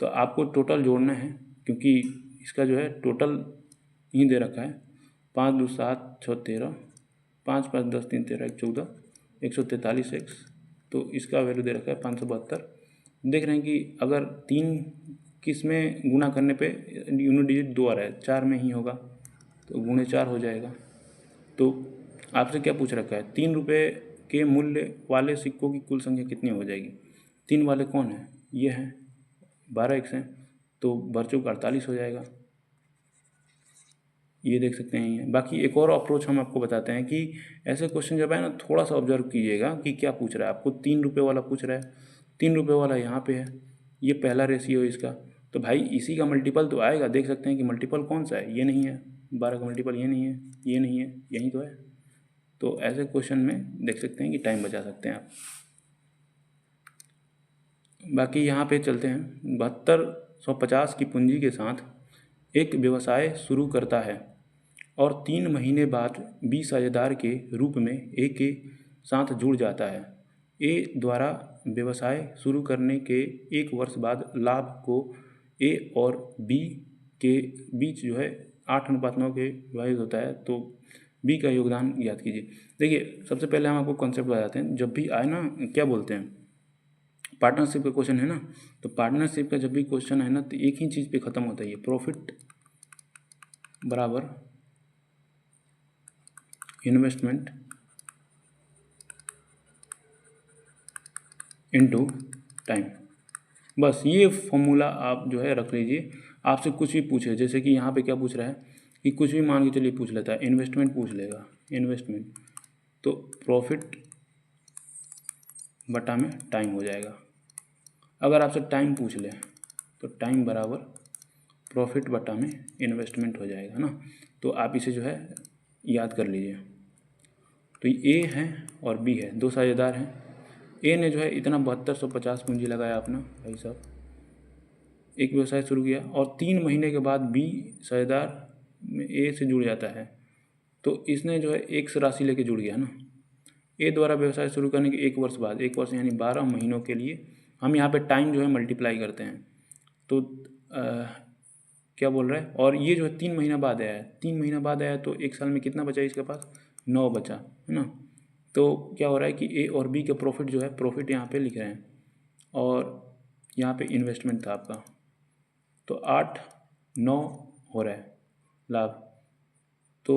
तो आपको टोटल जोड़ना है, क्योंकि इसका जो है टोटल ही दे रखा है, 5 2 7 6 13, 5 5 10 3 13 1 14, 143 एक्स। तो इसका वैल्यू दे रखा है 572। देख रहे हैं कि अगर 3 किस में गुना करने पे यूनिट डिजिट 2 आ रहा है, 4 में ही होगा तो गुणे 4 हो जाएगा। तो आपसे क्या पूछ रखा है, 3 रुपये के मूल्य वाले सिक्कों की कुल संख्या कितनी हो जाएगी। 3 वाले कौन है, ये हैं 12 एक्स हैं, तो बच्चों का 48 हो जाएगा, ये देख सकते हैं। ये बाकी एक और अप्रोच हम आपको बताते हैं कि ऐसे क्वेश्चन जब है ना, थोड़ा सा ऑब्जर्व कीजिएगा कि क्या पूछ रहा है आपको। 3 रुपये वाला पूछ रहा है, 3 रुपये वाला यहाँ पे है, ये पहला रेशियो है इसका, तो भाई इसी का मल्टीपल तो आएगा। देख सकते हैं कि मल्टीपल कौन सा है, ये नहीं है, 12 का मल्टीपल ये नहीं है, ये नहीं है, यही तो है। तो ऐसे क्वेश्चन में देख सकते हैं कि टाइम बचा सकते हैं आप। बाकी यहाँ पे चलते हैं, 7250 की पूंजी के साथ एक व्यवसाय शुरू करता है और 3 महीने बाद 20,000 के रूप में ए के साथ जुड़ जाता है। ए द्वारा व्यवसाय शुरू करने के 1 वर्ष बाद लाभ को ए और बी के बीच जो है 8:9 के विभाजित होता है, तो बी का योगदान ज्ञात कीजिए। देखिए सबसे पहले हम आपको कॉन्सेप्ट बताते हैं। जब भी आए ना, क्या बोलते हैं, पार्टनरशिप का क्वेश्चन है ना, तो पार्टनरशिप का जब भी क्वेश्चन है ना, तो एक ही चीज़ पे ख़त्म होता है, ये प्रॉफिट बराबर इन्वेस्टमेंट इनटू टाइम। बस ये फॉर्मूला आप जो है रख लीजिए। आपसे कुछ भी पूछे, जैसे कि यहाँ पे क्या पूछ रहा है कि कुछ भी मान के चलिए पूछ लेता है, इन्वेस्टमेंट पूछ लेगा, इन्वेस्टमेंट, तो प्रॉफिट बटा में टाइम हो जाएगा। अगर आपसे टाइम पूछ ले तो टाइम बराबर प्रॉफिट बटा में इन्वेस्टमेंट हो जाएगा ना। तो आप इसे जो है याद कर लीजिए। तो ए है और बी है, दो साझेदार हैं। ए ने जो है इतना 7250 पूंजी लगाया अपना भाई साहब, एक व्यवसाय शुरू किया, और 3 महीने के बाद बी साझेदार में ए से जुड़ जाता है, तो इसने जो है एक राशि लेके जुड़ गया ना। ए द्वारा व्यवसाय शुरू करने के 1 वर्ष बाद, 1 वर्ष यानी 12 महीनों के लिए हम यहाँ पे टाइम जो है मल्टीप्लाई करते हैं। तो क्या बोल रहा है, और ये जो है 3 महीना बाद आया है, 3 महीना बाद आया है, तो 1 साल में कितना बचा इसके पास, 9 बचा है ना। तो क्या हो रहा है कि ए और बी के प्रॉफिट जो है, प्रॉफिट यहाँ पे लिख रहे हैं, और यहाँ पे इन्वेस्टमेंट था आपका, तो 8-9 हो रहा है लाभ। तो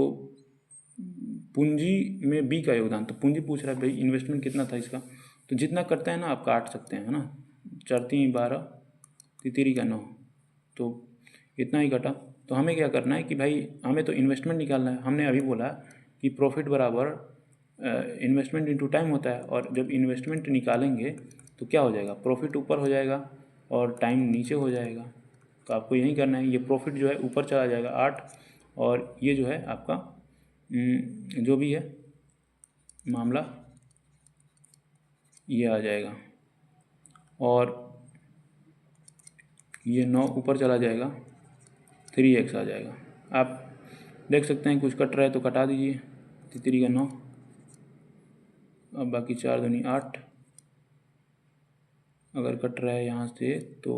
पूंजी में बी का योगदान, तो पूंजी पूछ रहा है भाई इन्वेस्टमेंट कितना था इसका, तो जितना करता है ना आप काट सकते हैं, है ना। 4×3=12, तितरी का 9, तो इतना ही कटा। तो हमें क्या करना है कि भाई हमें तो इन्वेस्टमेंट निकालना है। हमने अभी बोला कि प्रॉफिट बराबर इन्वेस्टमेंट इंटू टाइम होता है, और जब इन्वेस्टमेंट निकालेंगे तो क्या हो जाएगा, प्रॉफिट ऊपर हो जाएगा और टाइम नीचे हो जाएगा। तो आपको यही करना है, ये प्रॉफिट जो है ऊपर चला जाएगा 8, और ये जो है आपका जो भी है मामला ये आ जाएगा, और ये 9 ऊपर चला जाएगा, 3x आ जाएगा। आप देख सकते हैं कुछ कट रहा है तो कटा दीजिए, तितरी का 9, अब बाकी 4×2 8, अगर कट रहा है यहाँ से तो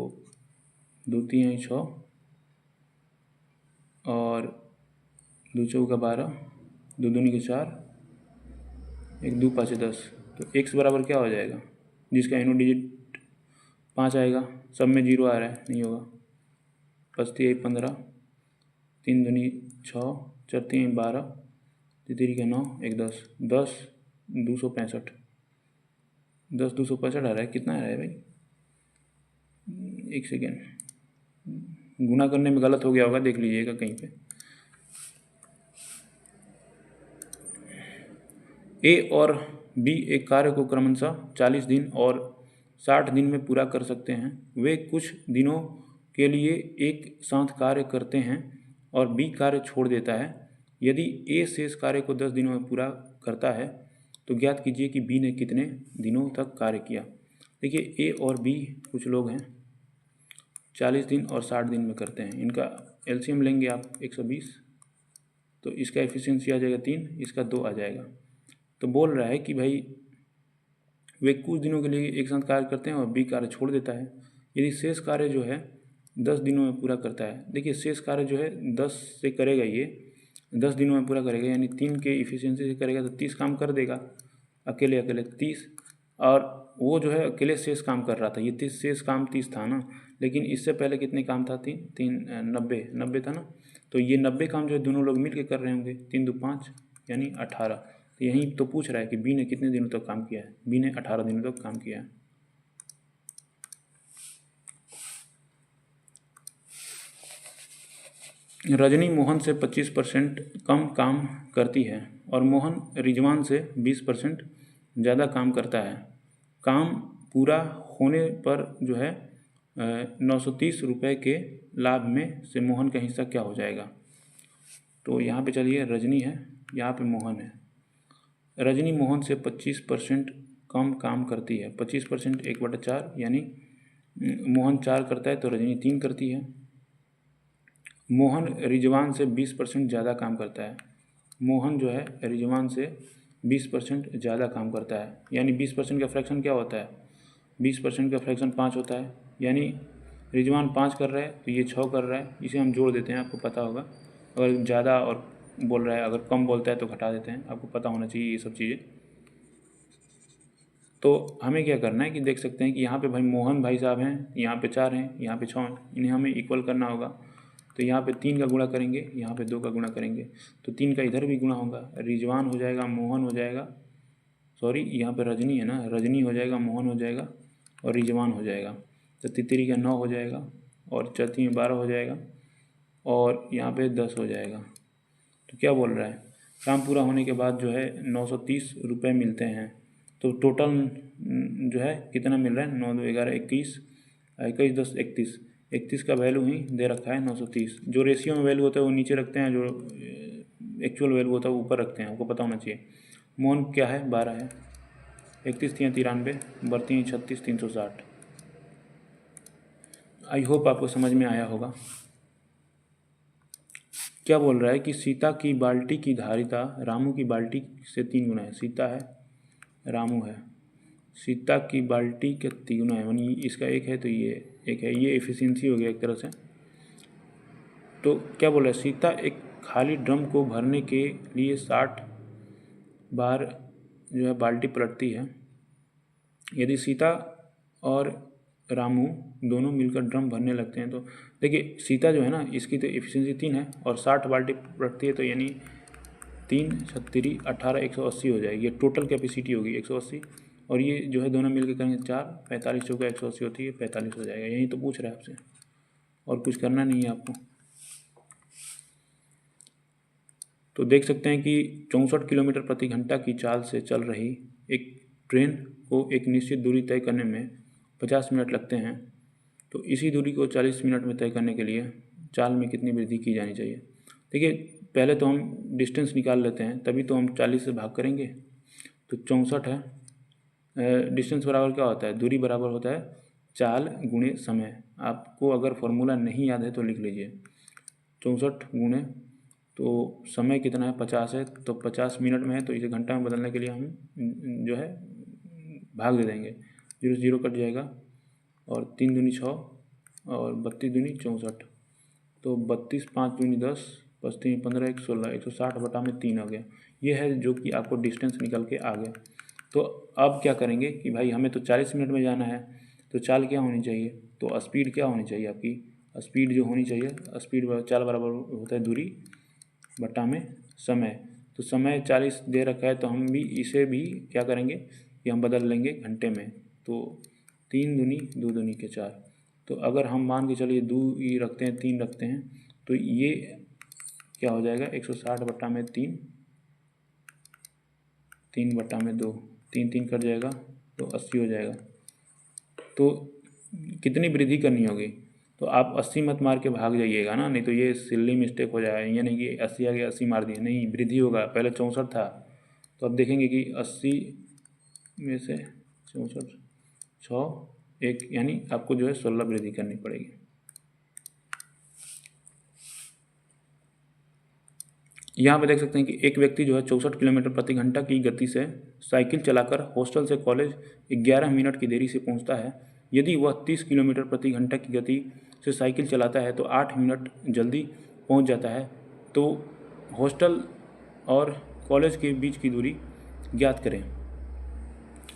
2×3 6, और 2×4 12, 2×2 4, 1×2 5 10, तो x बराबर क्या हो जाएगा, जिसका इनो डिजिट 5 आएगा, सब में 0 आ रहा है, नहीं होगा। 5×3 15, 3×2 6, 4×3 12, तितरी का 9, 1 10, 10 265, 10 265 आ रहा है, कितना आ रहा है भाई, एक सेकेंड, गुना करने में गलत हो गया होगा, देख लीजिएगा कहीं पे। ए और बी एक कार्य को क्रमशः 40 दिन और 60 दिन में पूरा कर सकते हैं। वे कुछ दिनों के लिए एक साथ कार्य करते हैं और बी कार्य छोड़ देता है। यदि ए शेष कार्य को 10 दिनों में पूरा करता है तो ज्ञात कीजिए कि बी ने कितने दिनों तक कार्य किया। देखिए ए और बी कुछ लोग हैं, 40 दिन और 60 दिन में करते हैं। इनका एलसीएम लेंगे आप 120, तो इसका एफिशिएंसी आ जाएगा 3, इसका 2 आ जाएगा। तो बोल रहा है कि भाई वे कुछ दिनों के लिए एक साथ कार्य करते हैं और बी कार्य छोड़ देता है। यदि शेष कार्य जो है 10 दिनों में पूरा करता है, देखिए शेष कार्य जो है 10 से करेगा, ये 10 दिनों में पूरा करेगा, यानी 3 के इफिशियंसी से करेगा तो 30 काम कर देगा अकेले 30, और वो जो है अकेले शेष काम कर रहा था, ये 30 शेष काम 30 था ना, लेकिन इससे पहले कितने काम था, 90 था ना। तो ये 90 काम जो है दोनों लोग मिल के कर रहे होंगे, 3×2 5 यानी 18। तो यहीं तो पूछ रहा है कि बी ने कितने दिनों तक काम किया है, बी ने 18 दिनों तक काम किया है। रजनी मोहन से 25% कम काम करती है और मोहन रिजवान से 20% ज़्यादा काम करता है। काम पूरा होने पर जो है 930 रुपये के लाभ में से मोहन का हिस्सा क्या हो जाएगा। तो यहाँ पे चलिए रजनी है, यहाँ पे मोहन है। रजनी मोहन से 25% कम काम करती है। 25% 1/4, यानी मोहन 4 करता है तो रजनी 3 करती है। मोहन रिजवान से 20% ज़्यादा काम करता है। मोहन जो है रिजवान से 20% ज़्यादा काम करता है, यानी 20% का फ्रैक्शन क्या होता है, 20% का फ्रैक्शन 5 होता है। यानी रिजवान 5 कर रहा है तो ये 6 कर रहा है, इसे हम जोड़ देते हैं, आपको पता होगा। अगर ज़्यादा और बोल रहा है, अगर कम बोलता है तो घटा देते हैं, आपको पता होना चाहिए ये सब चीज़ें। तो हमें क्या करना है कि देख सकते हैं कि यहाँ पे भाई मोहन भाई साहब हैं, यहाँ पे 4 हैं, यहाँ पे 6 हैं, इन्हें हमें इक्वल करना होगा। तो यहाँ पे 3 का गुणा करेंगे, यहाँ पे 2 का गुणा करेंगे, तो 3 का इधर भी गुणा होगा, रिजवान हो जाएगा, मोहन हो जाएगा, सॉरी यहाँ पे रजनी है ना, रजनी हो जाएगा, मोहन हो जाएगा और रिजवान हो जाएगा। तो तितरी का 9 हो जाएगा और चौथी में 12 हो जाएगा और यहाँ पे 10 हो जाएगा। तो क्या बोल रहा है, काम पूरा होने के बाद जो है 930 रुपये मिलते हैं। तो टोटल जो है कितना मिल रहा है, 9 2 11 21, 21 10 31, 31 का वैल्यू ही दे रखा है 930। जो रेशियो में वैल्यू होता है वो नीचे रखते हैं, जो एक्चुअल वैल्यू होता है वो ऊपर रखते हैं, आपको पता होना चाहिए। मौन क्या है, 12 है, 31 3 93, बढ़ती हैं 36 360। आई होप आपको समझ में आया होगा। क्या बोल रहा है कि सीता की बाल्टी की धारिता रामू की बाल्टी से 3 गुना है। सीता है, रामू है, सीता की बाल्टी के 3 गुना है, यानी इसका एक है तो ये एक है, ये एफिशिएंसी हो गया एक तरह से। तो क्या बोल रहा है, सीता एक खाली ड्रम को भरने के लिए 60 बार जो है बाल्टी पलटती है। यदि सीता और रामू दोनों मिलकर ड्रम भरने लगते हैं तो देखिए, सीता जो है ना, इसकी तो एफिशिएंसी 3 है और 60 बाल्टी पलटती है, तो यानी 3 छत्तीरी 18 180 हो जाएगी। ये टोटल कैपेसिटी होगी 180, और ये जो है दोनों मिलकर करेंगे 4 45 चौका 180 होती है, 45 हो जाएगा। यही तो पूछ रहा है आपसे, और कुछ करना नहीं है आपको। तो देख सकते हैं कि 64 किलोमीटर प्रति घंटा की चाल से चल रही एक ट्रेन को एक निश्चित दूरी तय करने में 50 मिनट लगते हैं। तो इसी दूरी को 40 मिनट में तय करने के लिए चाल में कितनी वृद्धि की जानी चाहिए। देखिए, पहले तो हम डिस्टेंस निकाल लेते हैं, तभी तो हम 40 से भाग करेंगे। तो 64 है, डिस्टेंस बराबर क्या होता है, दूरी बराबर होता है चाल गुणे समय। आपको अगर फॉर्मूला नहीं याद है तो लिख लीजिए, 64 गुणे, तो समय कितना है 50 है, तो 50 मिनट में है, तो इसे घंटा में बदलने के लिए हम जो है भाग दे देंगे, 0 0 कट जाएगा, और 3 दूनी 6 और 32 दूनी 64, तो 32 5 दूनी 10, 5 3 15 1 16, 160 बटा में 3 आ गया। ये है जो कि आपको डिस्टेंस निकल के आ गया। तो अब क्या करेंगे कि भाई हमें तो 40 मिनट में जाना है, तो चाल क्या होनी चाहिए, तो स्पीड क्या होनी चाहिए आपकी, स्पीड जो होनी चाहिए, स्पीड चाल बराबर होता है दूरी बटा में समय। तो समय 40 दे रखा है, तो हम भी इसे भी क्या करेंगे कि हम बदल लेंगे घंटे में। तो 3 दूनी 2 दूनी के 4, तो अगर हम मान के चलिए 2 ही रखते हैं 3 रखते हैं, तो ये क्या हो जाएगा 160 बटा में 3, 3 बटा में 2, 3 3 कट जाएगा, तो 80 हो जाएगा। तो कितनी वृद्धि करनी होगी, तो आप 80 मत मार के भाग जाइएगा ना, नहीं तो ये सिल्ली मिस्टेक हो जाएगा। ये नहीं कि 80 आ गया 80 मार दिए, नहीं, वृद्धि होगा। पहले 64 था, तो अब देखेंगे कि 80 में से 64 6 1, यानी आपको जो है 16 वृद्धि करनी पड़ेगी। यहाँ पे देख सकते हैं कि एक व्यक्ति जो है 64 किलोमीटर प्रति घंटा की गति से साइकिल चलाकर हॉस्टल से कॉलेज 11 मिनट की देरी से पहुँचता है। यदि वह 30 किलोमीटर प्रति घंटा की गति से साइकिल चलाता है तो 8 मिनट जल्दी पहुँच जाता है। तो हॉस्टल और कॉलेज के बीच की दूरी ज्ञात करें।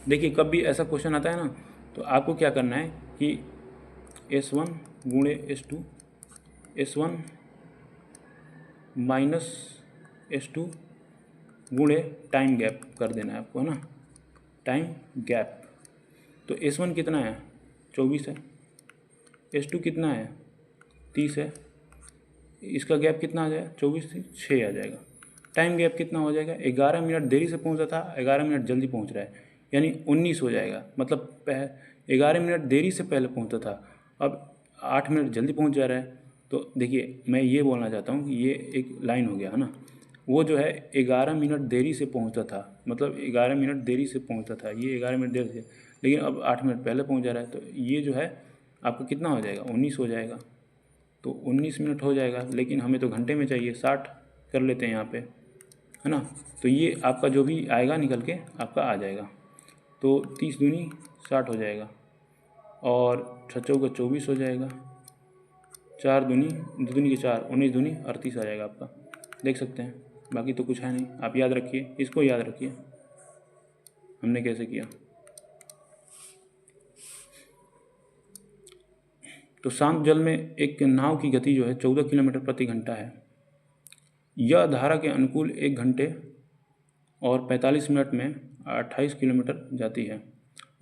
देखिए, कब भी ऐसा क्वेश्चन आता है ना, तो आपको क्या करना है कि S1 गुणे S2, S1 माइनस S2 गुणे टाइम गैप कर देना है आपको, है ना, टाइम गैप। तो S1 कितना है 24 है, S2 कितना है 30 है, इसका गैप कितना आ जाएगा 24 से 6 आ जाएगा। टाइम गैप कितना हो जाएगा, 11 मिनट देरी से पहुंचा था, 11 मिनट जल्दी पहुंच रहा है, यानी 19 हो जाएगा। मतलब 11 मिनट देरी से पहले पहुंचा था, अब 8 मिनट जल्दी पहुंच जा रहा है। तो देखिए, मैं ये बोलना चाहता हूँ कि ये एक लाइन हो गया, है ना। वो जो है 11 मिनट देरी से पहुंचता था, मतलब 11 मिनट देरी से पहुंचता था, ये 11 मिनट देर से, लेकिन अब 8 मिनट पहले पहुंच जा रहा है। तो ये जो है आपका कितना हो जाएगा 19 हो जाएगा। तो 19 मिनट हो जाएगा, लेकिन हमें तो घंटे में चाहिए, 60 कर लेते हैं यहाँ पे, है ना। तो ये आपका जो भी आएगा निकल के आपका आ जाएगा। तो 30 दूनी 60 हो जाएगा, और 6 चौका 24 हो जाएगा, 4 दूनी 2 दूनी के 4, 19 दूनी 38 आ जाएगा आपका। देख सकते हैं, बाकी तो कुछ है नहीं, आप याद रखिए, इसको याद रखिए हमने कैसे किया। तो शांत जल में एक नाव की गति जो है 14 किलोमीटर प्रति घंटा है। यह धारा के अनुकूल 1 घंटे और 45 मिनट में 28 किलोमीटर जाती है।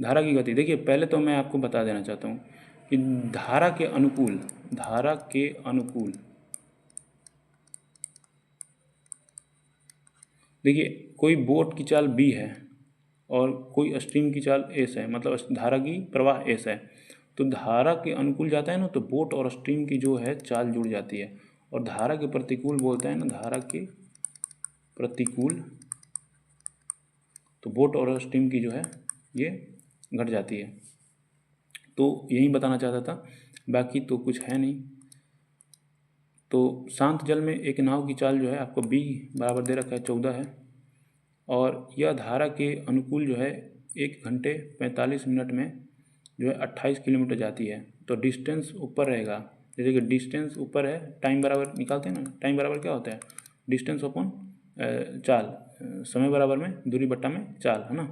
धारा की गति देखिए, पहले तो मैं आपको बता देना चाहता हूँ कि धारा के अनुकूल देखिए कोई बोट की चाल बी है और कोई स्ट्रीम की चाल एस है, मतलब धारा की प्रवाह एस है, तो धारा के अनुकूल जाता है ना तो बोट और स्ट्रीम की जो है चाल जुड़ जाती है, और धारा के प्रतिकूल बोलते हैं ना, धारा के प्रतिकूल, तो बोट और स्ट्रीम की जो है ये घट जाती है। तो यही बताना चाहता था, बाकी तो कुछ है नहीं। तो शांत जल में एक नाव की चाल जो है आपको बी बराबर दे रखा है 14 है, और यह धारा के अनुकूल जो है 1 घंटे 45 मिनट में जो है 28 किलोमीटर जाती है। तो डिस्टेंस ऊपर रहेगा, जैसे कि डिस्टेंस ऊपर है, टाइम बराबर निकालते हैं ना, टाइम बराबर क्या होता है, डिस्टेंस अपॉन चाल, समय बराबर में दूरी बट्टा में चाल, है ना।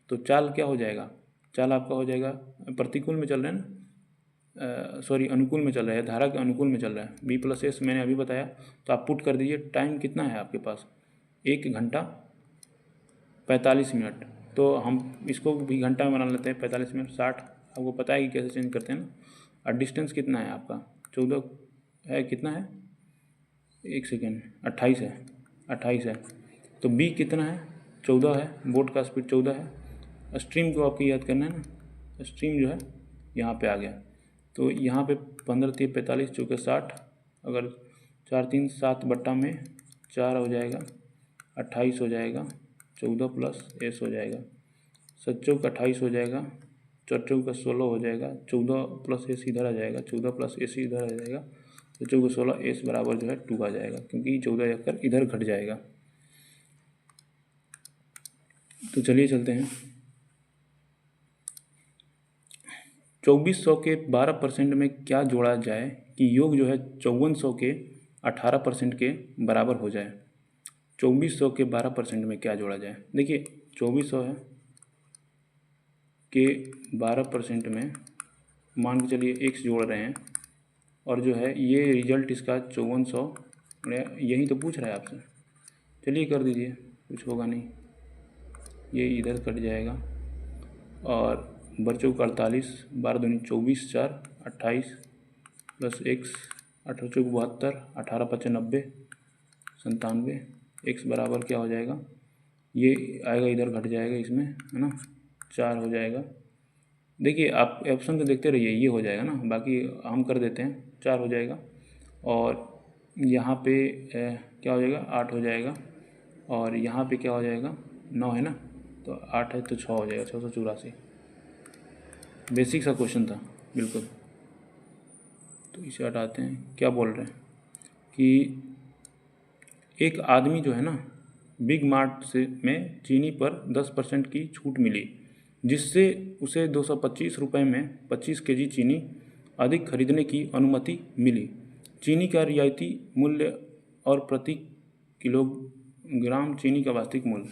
तो चाल क्या हो जाएगा, चाल आपका हो जाएगा, प्रतिकूल में चल रहे हैं ना, सॉरी अनुकूल में चल रहा है, धारा के अनुकूल में चल रहा है, बी प्लस एस मैंने अभी बताया। तो आप पुट कर दीजिए, टाइम कितना है आपके पास, 1 घंटा 45 मिनट। तो हम इसको भी घंटा में बना लेते हैं, 45 मिनट 60, आपको पता है कि कैसे चेंज करते हैं ना। और डिस्टेंस कितना है आपका, 14 है, कितना है, 1 सेकेंड, 28 है, 28 है। तो बी कितना है, 14 है, बोट का स्पीड 14 है। स्ट्रीम को आपको याद करना है ना, स्ट्रीम जो है यहाँ पे आ गया, तो यहाँ पे 15 3 45 चौके 60, अगर 4 3 7 बट्टा में 4 हो जाएगा, 28 हो जाएगा, 14 प्लस एस हो जाएगा, 7 चौक 28 हो जाएगा, 4 चौक का 16 हो जाएगा, 14 प्लस एस इधर आ जाएगा, 14 प्लस एस इधर आ जाएगा, तो 14 16 एस बराबर जो है 2 आ जाएगा, क्योंकि 14 जाकर इधर घट जाएगा। तो चलिए चलते हैं। 2400 के 12% में क्या जोड़ा जाए कि योग जो है 5400 के 18% के बराबर हो जाए। 2400 के 12% में क्या जोड़ा जाए, देखिए 2400 है के 12% में मान के चलिए x जोड़ रहे हैं, और जो है ये रिजल्ट इसका 5400, यही तो पूछ रहा है आपसे, चलिए कर दीजिए, कुछ होगा नहीं, ये इधर कट जाएगा, और बच्चों का 48, 12 दूनी 24, 4 28 प्लस x 18 चौक 72, 18 5 90 97, x बराबर क्या हो जाएगा, ये आएगा इधर घट जाएगा इसमें, है ना, 4 हो जाएगा। देखिए आप ऑप्शन तो देखते रहिए, ये हो जाएगा ना, बाकी हम कर देते हैं, 4 हो जाएगा, और यहाँ पे क्या हो जाएगा, 8 हो जाएगा, और यहाँ पे क्या हो जाएगा, 9 है ना, तो 8 है तो 6 हो जाएगा, 684। बेसिक सा क्वेश्चन था बिल्कुल। तो इसे हटाते हैं, क्या बोल रहे हैं कि एक आदमी जो है ना, बिग मार्ट से में चीनी पर 10% की छूट मिली, जिससे उसे 225 रुपये में 25 केजी चीनी अधिक खरीदने की अनुमति मिली। चीनी का रियायती मूल्य और प्रति किलोग्राम चीनी का वास्तविक मूल्य।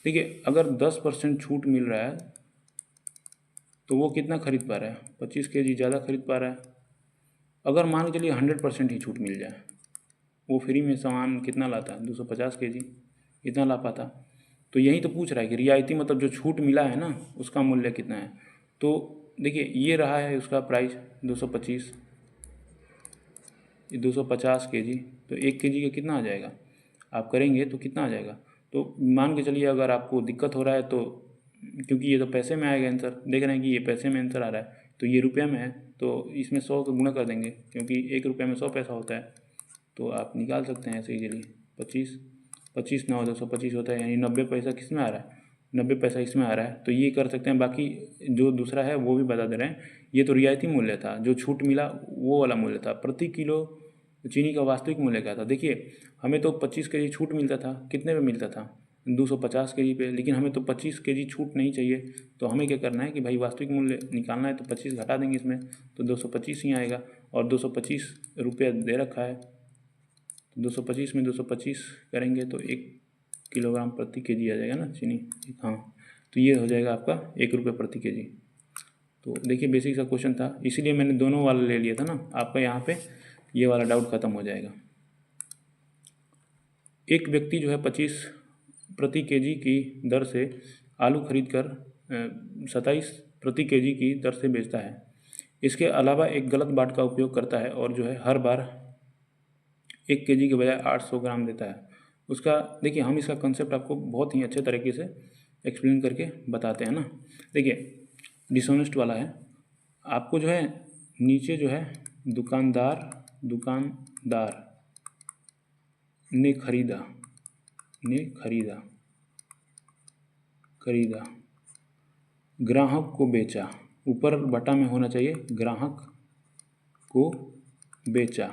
देखिए अगर 10% छूट मिल रहा है तो वो कितना खरीद पा रहा है, 25 केजी ज़्यादा खरीद पा रहा है। अगर मान के चलिए 100% ही छूट मिल जाए, वो फ्री में सामान कितना लाता है, 250 केजी, कितना ला पाता। तो यही तो पूछ रहा है कि रियायती मतलब जो छूट मिला है ना उसका मूल्य कितना है। तो देखिए ये रहा है उसका प्राइस 225, ये 250 केजी, तो 1 केजी का कितना आ जाएगा, आप करेंगे तो कितना आ जाएगा। तो मान के चलिए अगर आपको दिक्कत हो रहा है तो, क्योंकि ये तो पैसे में आएगा आंसर, देख रहे हैं कि ये पैसे में आंसर आ रहा है, तो ये रुपये में है, तो इसमें 100 का गुणा कर देंगे, क्योंकि 1 रुपये में 100 पैसा होता है, तो आप निकाल सकते हैं ऐसे इजीली। 25 25 9 225 होता है, यानी 90 पैसा किस में आ रहा है, 90 पैसा इसमें आ रहा है, तो ये कर सकते हैं। बाकी जो दूसरा है वो भी बता दे रहे हैं, ये तो रियायती मूल्य था, जो छूट मिला वो वाला मूल्य था। प्रति किलो चीनी का वास्तविक मूल्य क्या था, देखिए हमें तो 25 केजी छूट मिलता था, कितने में मिलता था, 250 केजी पे, लेकिन हमें तो 25 केजी छूट नहीं चाहिए, तो हमें क्या करना है कि भाई वास्तविक मूल्य निकालना है, तो 25 घटा देंगे इसमें, तो 225 ही आएगा, और 225 रुपये दे रखा है, तो 225 में 225 करेंगे तो 1 किलोग्राम प्रति केजी आ जाएगा ना चीनी, हाँ, तो ये हो जाएगा आपका 1 रुपये प्रति केजी। तो देखिए बेसिक सा क्वेश्चन था, इसीलिए मैंने दोनों वाला ले लिया था ना, आपका यहाँ पे ये वाला डाउट खत्म हो जाएगा। एक व्यक्ति जो है 25 प्रति केजी की दर से आलू खरीद कर 27 प्रति केजी की दर से बेचता है। इसके अलावा एक गलत बाट का उपयोग करता है और जो है हर बार 1 केजी के बजाय 800 ग्राम देता है। उसका देखिए, हम इसका कंसेप्ट आपको बहुत ही अच्छे तरीके से एक्सप्लेन करके बताते हैं ना। देखिए, डिसऑनेस्ट वाला है, आपको जो है नीचे जो है दुकानदार ने खरीदा ग्राहक को बेचा, ऊपर बटा में होना चाहिए ग्राहक को बेचा,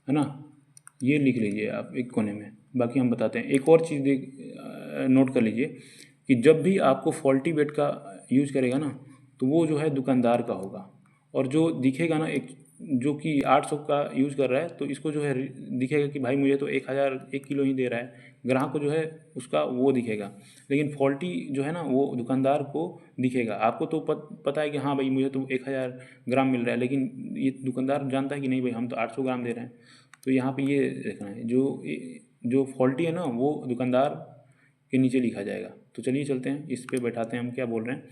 है ना। ये लिख लीजिए आप एक कोने में, बाकी हम बताते हैं। एक और चीज़ नोट कर लीजिए कि जब भी आपको फॉल्टी वेट का यूज करेगा ना, तो वो जो है दुकानदार का होगा, और जो दिखेगा ना, एक जो कि 800 का यूज़ कर रहा है, तो इसको जो है दिखेगा कि भाई मुझे तो 1000 1 किलो ही दे रहा है, ग्राहक को जो है उसका वो दिखेगा। लेकिन फॉल्टी जो है ना, वो दुकानदार को दिखेगा। आपको तो पता है कि हाँ भाई मुझे तो 1000 ग्राम मिल रहा है, लेकिन ये दुकानदार जानता है कि नहीं भाई हम तो 800 ग्राम दे रहे हैं। तो यहाँ पे ये देखना है, जो फॉल्टी है ना, वो दुकानदार के नीचे लिखा जाएगा। तो चलिए चलते हैं, इस पे बैठाते हैं। हम क्या बोल रहे हैं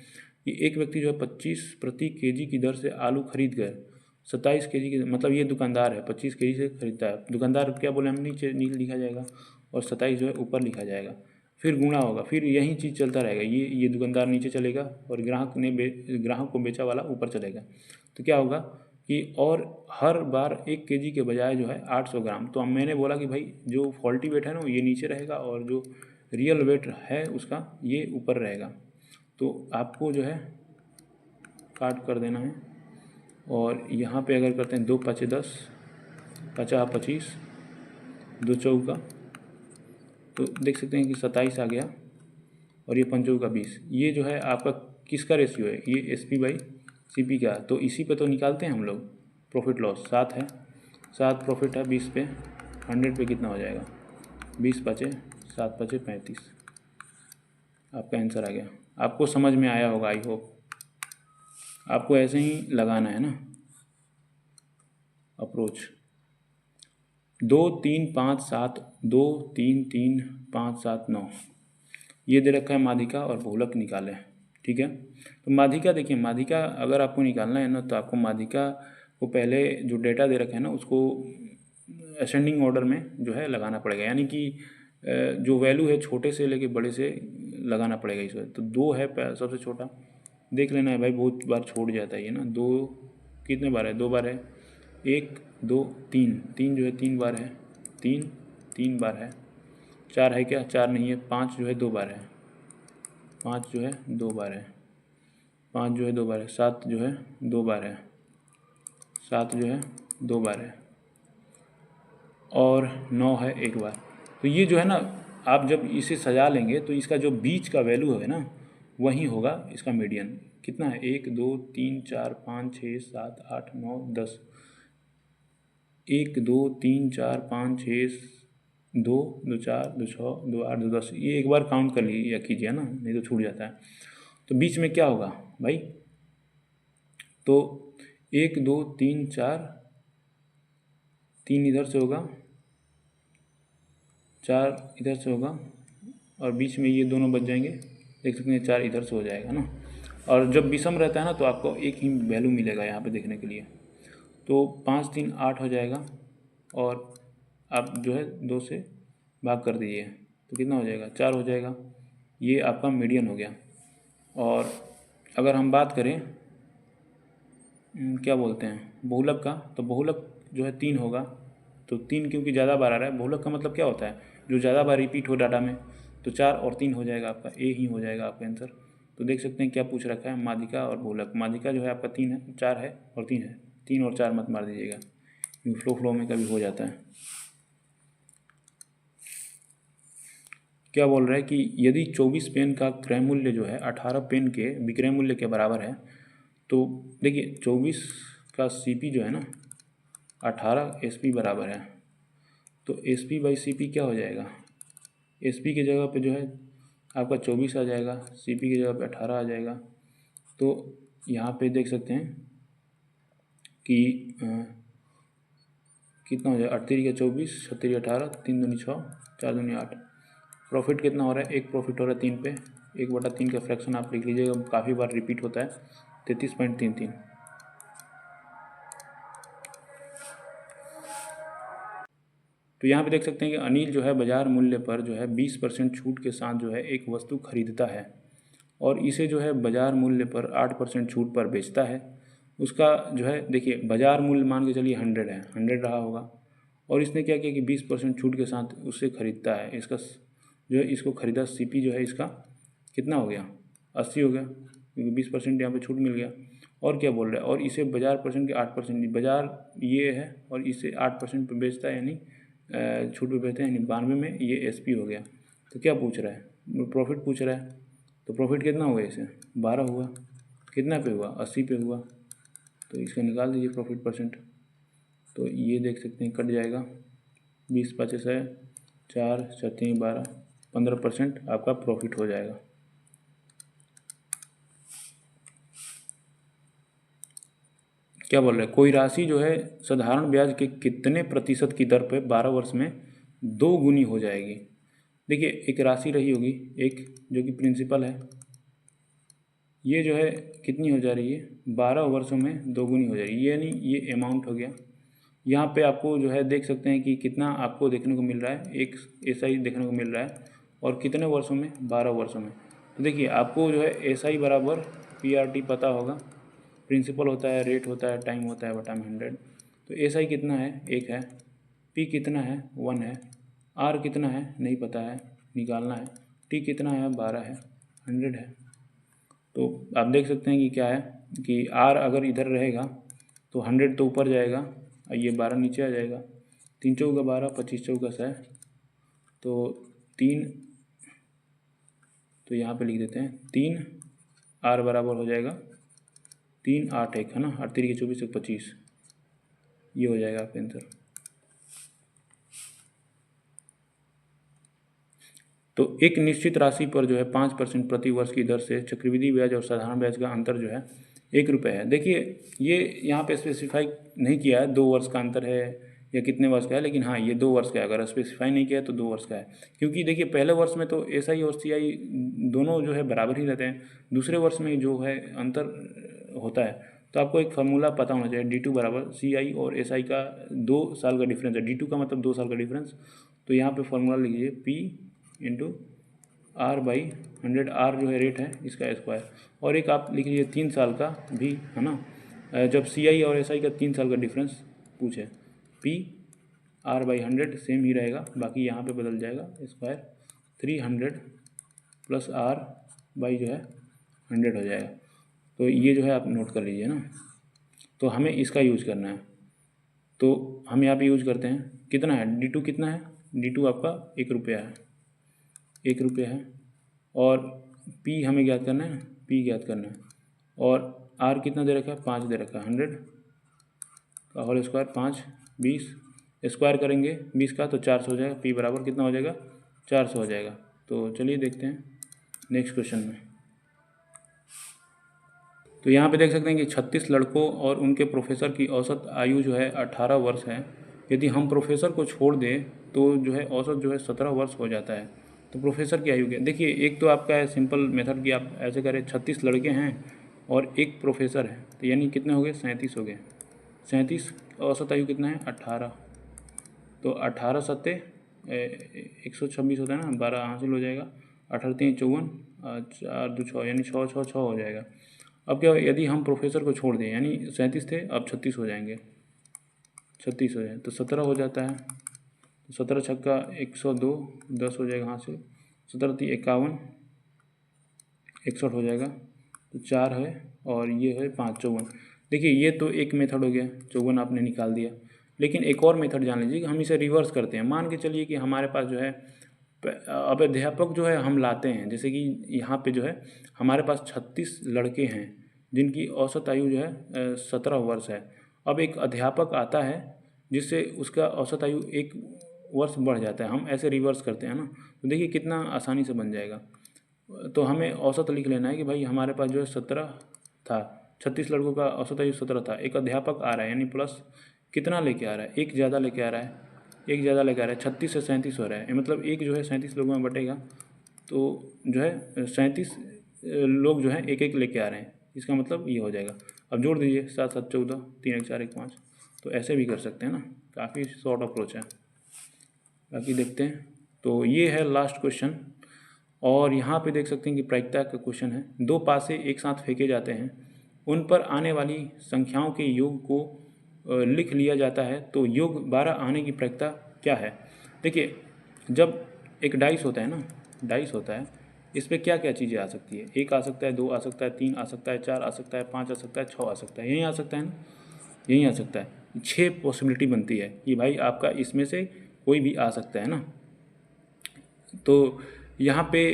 कि एक व्यक्ति जो है 25 प्रति केजी की दर से आलू खरीद कर 27 केजी की, मतलब ये दुकानदार है 25 केजी से खरीदता है। दुकानदार क्या बोले हम, नीचे लिखा जाएगा, और 27 जो है ऊपर लिखा जाएगा। फिर गुणा होगा, फिर यही चीज़ चलता रहेगा। ये दुकानदार नीचे चलेगा और ग्राहक को बेचा वाला ऊपर चलेगा। तो क्या होगा कि और हर बार 1 केजी के बजाय जो है 800 ग्राम। तो अब मैंने बोला कि भाई जो फॉल्टी वेट है ना, ये नीचे रहेगा, और जो रियल वेट है उसका ये ऊपर रहेगा। तो आपको जो है काट कर देना है, और यहाँ पे अगर करते हैं 2 5 10, 50 25, 2 चौका, तो देख सकते हैं कि 27 आ गया, और ये 5 का 20। ये जो है आपका किसका रेशियो है, ये SP/CP का। तो इसी पे तो निकालते हैं हम लोग प्रॉफिट लॉस। 7 है, 7 प्रॉफिट है 20 पे, 100 पे कितना हो जाएगा, 20 बचे 7 बचे 35। आपका आंसर आ गया। आपको समझ में आया होगा, आई होप। आपको ऐसे ही लगाना है ना अप्रोच। 2 3 5 7, 2 3 3 5 7 9, ये दे रखा है माध्यिका और बहुलक निकाले, ठीक है। तो माध्यिका देखिए, माध्यिका अगर आपको निकालना है ना, तो आपको माध्यिका को पहले जो डेटा दे रखा है ना, उसको असेंडिंग ऑर्डर में जो है लगाना पड़ेगा, यानी कि जो वैल्यू है छोटे से लेके बड़े से लगाना पड़ेगा इसमें। तो 2 है सबसे छोटा, देख लेना है भाई, बहुत बार छोड़ जाता है ये ना। 2 कितने बार है, 2 बार है, 1 2 3, 3 जो है 3 बार है, 3 3 बार है। 4 है क्या, 4 नहीं है। 5 जो है 2 बार है, 5 जो है 2 बार है, 5 जो है 2 बार है। 7 जो है 2 बार है, 7 जो है 2 बार है, और 9 है 1 बार। तो ये जो है ना, आप जब इसे सजा लेंगे तो इसका जो बीच का वैल्यू है ना, वही होगा इसका मीडियन। कितना है, 1 2 3 4 5 6 7 8 9 10, 1 2 3 4 5 6, 2 2 4 2 6 2 8 2 10। ये एक बार काउंट कर लीजिए या कीजिए ना, नहीं तो छूट जाता है। तो बीच में क्या होगा भाई, तो 1 2 3 4, 3 इधर से होगा, 4 इधर से होगा, और बीच में ये दोनों बच जाएंगे। देख सकते हैं 4 इधर से हो जाएगा ना। और जब विषम रहता है ना, तो आपको एक ही वैल्यू मिलेगा यहाँ पे देखने के लिए। तो 5 3 8 हो जाएगा, और आप जो है 2 से भाग कर दीजिए, तो कितना हो जाएगा, 4 हो जाएगा। ये आपका मीडियन हो गया। और अगर हम बात करें क्या बोलते हैं बहुलक का, तो बहुलक जो है 3 होगा। तो 3 क्योंकि ज़्यादा बार आ रहा है, बहुलक का मतलब क्या होता है, जो ज़्यादा बार रिपीट हो डाटा में। तो 4 और 3 हो जाएगा, आपका ए ही हो जाएगा आपका आंसर। तो देख सकते हैं क्या पूछ रखा है, माध्यिका और बहुलक। माध्यिका जो है आपका 3 है, 4 है और 3 है। 3 और 4 मत मार दीजिएगा, क्योंकि फ्लो में कभी हो जाता है। क्या बोल रहा है कि यदि 24 पेन का क्रय मूल्य जो है 18 पेन के विक्रय मूल्य के बराबर है, तो देखिए 24 का CP जो है ना 18 SP बराबर है। तो SP/CP क्या हो जाएगा, SP की जगह पे जो है आपका 24 आ जाएगा, CP की जगह पे 18 आ जाएगा। तो यहाँ पे देख सकते हैं कि कितना हो जाएगा, 38 का 24, 36 18, 3 दूनी 6, 4 दूनी 8। प्रॉफिट कितना हो रहा है, एक प्रॉफिट हो रहा है 3 पे। 1/3 का फ्रैक्शन आप लिख लीजिएगा, काफ़ी बार रिपीट होता है, 33.33। तो यहाँ पे देख सकते हैं कि अनिल जो है बाजार मूल्य पर जो है 20% छूट के साथ जो है एक वस्तु खरीदता है और इसे जो है बाजार मूल्य पर 8% छूट पर बेचता है। उसका जो है देखिए बाजार मूल्य मान के चलिए 100 है, 100 रहा होगा, और इसने क्या किया कि 20% छूट के साथ उससे खरीदता है। इसका जो है इसको खरीदा, सीपी जो है इसका कितना हो गया, 80 हो गया, क्योंकि 20% यहाँ पे छूट मिल गया। और क्या बोल रहा है, और इसे बाजार परसेंट के 8%, बाजार ये है और इसे 8% पे बेचता है, यानी छूट पे बेचता है, यानी 92 में ये एसपी हो गया। तो क्या पूछ रहा है, प्रॉफिट पूछ रहा है। तो प्रॉफिट कितना हुआ, इसे 12 हुआ, कितना पे हुआ, 80 पे हुआ। तो इसका निकाल दीजिए प्रॉफिट परसेंट। तो ये देख सकते हैं कट जाएगा, 20 पचास है, 4 छत्तीस 12, 15% आपका प्रॉफिट हो जाएगा। क्या बोल रहे हैं, कोई राशि जो है साधारण ब्याज के कितने प्रतिशत की दर पे 12 वर्ष में 2 गुनी हो जाएगी। देखिए एक राशि रही होगी, एक जो कि प्रिंसिपल है, ये जो है कितनी हो जा रही है, 12 वर्षों में 2 गुनी हो जाएगी, यानी ये अमाउंट हो गया। यहाँ पे आपको जो है देख सकते हैं कि कितना आपको देखने को मिल रहा है, एक एसआई देखने को मिल रहा है, और कितने वर्षों में, 12 वर्षों में। तो देखिए आपको जो है एसआई बराबर पीआरटी पता होगा, प्रिंसिपल होता है, रेट होता है, टाइम होता है बटा में 100। तो एसआई कितना है, 1 है, पी कितना है, 1 है, आर कितना है नहीं पता है, निकालना है, टी कितना है, 12 है, 100 है। तो आप देख सकते हैं कि क्या है कि आर अगर इधर रहेगा तो 100 तो ऊपर जाएगा और ये 12 नीचे आ जाएगा। 3 चौका 12, 25 चौका 100, तो 3, तो यहाँ पे लिख देते हैं 3 आर बराबर हो जाएगा 3 8 1 है ना, 8 3 के 24 25, ये हो जाएगा आपका आंसर। तो एक निश्चित राशि पर जो है 5% प्रति वर्ष की दर से चक्रवृद्धि ब्याज और साधारण ब्याज का अंतर जो है 1 रुपये है। देखिए ये यहाँ पे स्पेसिफाई नहीं किया है 2 वर्ष का अंतर है या कितने वर्ष का है, लेकिन हाँ ये 2 वर्ष का है। अगर स्पेसिफाई नहीं किया है तो 2 वर्ष का है, क्योंकि देखिए पहले वर्ष में तो एसआई और सीआई दोनों जो है बराबर ही रहते हैं, दूसरे वर्ष में जो है अंतर होता है। तो आपको एक फार्मूला पता होना चाहिए, D2 बराबर CI और SI का 2 साल का डिफरेंस है, D2 का मतलब 2 साल का डिफरेंस। तो यहाँ पे फार्मूला लिखिए P into r by 100, r जो है रेट है इसका स्क्वायर, और एक आप लिख लीजिए 3 साल का भी है ना, जब CI और SI का 3 साल का डिफरेंस पूछे, P आर बाई 100 सेम ही रहेगा, बाकी यहाँ पे बदल जाएगा स्क्वायर, 300 प्लस आर बाई जो है 100 हो जाएगा। तो ये जो है आप नोट कर लीजिए ना। तो हमें इसका यूज करना है, तो हम यहाँ पे यूज करते हैं, कितना है D2 कितना है, D2 आपका 1 रुपया है, 1 रुपया है, और P हमें ज्ञात करना है, P ज्ञात करना है, और R कितना दे रखा है, 5 दे रखा है, 100 का होल स्क्वायर 5 20, स्क्वायर करेंगे 20 का तो 400 हो जाएगा, P बराबर कितना हो जाएगा, 400 हो जाएगा। तो चलिए देखते हैं नेक्स्ट क्वेश्चन में। तो यहाँ पे देख सकते हैं कि 36 लड़कों और उनके प्रोफेसर की औसत आयु जो है 18 वर्ष है। यदि हम प्रोफेसर को छोड़ दें तो जो है औसत जो है 17 वर्ष हो जाता है। तो प्रोफेसर की आयु क्या, देखिए एक तो आपका है सिंपल मेथड कि आप ऐसे करें, 36 लड़के हैं और एक प्रोफेसर है, तो यानी कितने हो गए, 37 हो गए। 37 औसत आयु कितना है, 18, तो 18 सत्ते 126 होता है ना, 12 हासिल हो जाएगा, 18 3 54, 4 2 6, यानी 6 6 6 हो जाएगा। अब क्या, यदि हम प्रोफेसर को छोड़ दें, यानी 37 थे अब 36 हो जाएंगे, 36 हो जाए तो 17 हो जाता है, तो 17 छक्का 102, 10 हो जाएगा हासिल, 17 3 51, 61 हो जाएगा, तो 4 है और ये है 5 54। देखिए ये तो एक मेथड हो गया, 54 आपने निकाल दिया। लेकिन एक और मेथड जान लीजिए कि हम इसे रिवर्स करते हैं। मान के चलिए कि हमारे पास जो है अब अध्यापक जो है हम लाते हैं, जैसे कि यहाँ पे जो है हमारे पास 36 लड़के हैं जिनकी औसत आयु जो है 17 वर्ष है। अब एक अध्यापक आता है जिससे उसका औसत आयु 1 वर्ष बढ़ जाता है, हम ऐसे रिवर्स करते हैं ना। तो देखिए कितना आसानी से बन जाएगा। तो हमें औसत लिख लेना है कि भाई हमारे पास जो है 17 था, 36 लड़कों का औसत आयु 17 था, एक अध्यापक आ रहा है, यानी प्लस कितना लेके आ रहा है, एक ज़्यादा लेके आ रहा है, एक ज़्यादा लेके आ रहा है, 36 से 37 हो रहा है, मतलब एक जो है 37 लोगों में बटेगा, तो जो है 37 लोग जो हैं एक एक लेके आ रहे हैं, इसका मतलब ये हो जाएगा। अब जोड़ दीजिए, 7 7 14, 3 1 4 1 5, तो ऐसे भी कर सकते हैं ना, काफ़ी शॉर्ट अप्रोच है। बाकी देखते हैं। तो ये है लास्ट क्वेश्चन, और यहाँ पे देख सकते हैं कि प्रायिकता का क्वेश्चन है। दो पासे एक साथ फेंके जाते हैं, उन पर आने वाली संख्याओं के योग को लिख लिया जाता है, तो योग 12 आने की प्रायिकता क्या है। देखिए, जब एक डाइस होता है ना, डाइस होता है, इस पर क्या क्या चीज़ें आ सकती है। एक आ सकता है, दो आ सकता है, तीन आ सकता है, चार आ सकता है, पाँच आ सकता है, छः आ सकता है, यहीं आ सकता है ना, यहीं आ सकता है। 6 पॉसिबिलिटी बनती है कि भाई आपका इसमें से कोई भी आ सकता है ना। तो यहाँ पे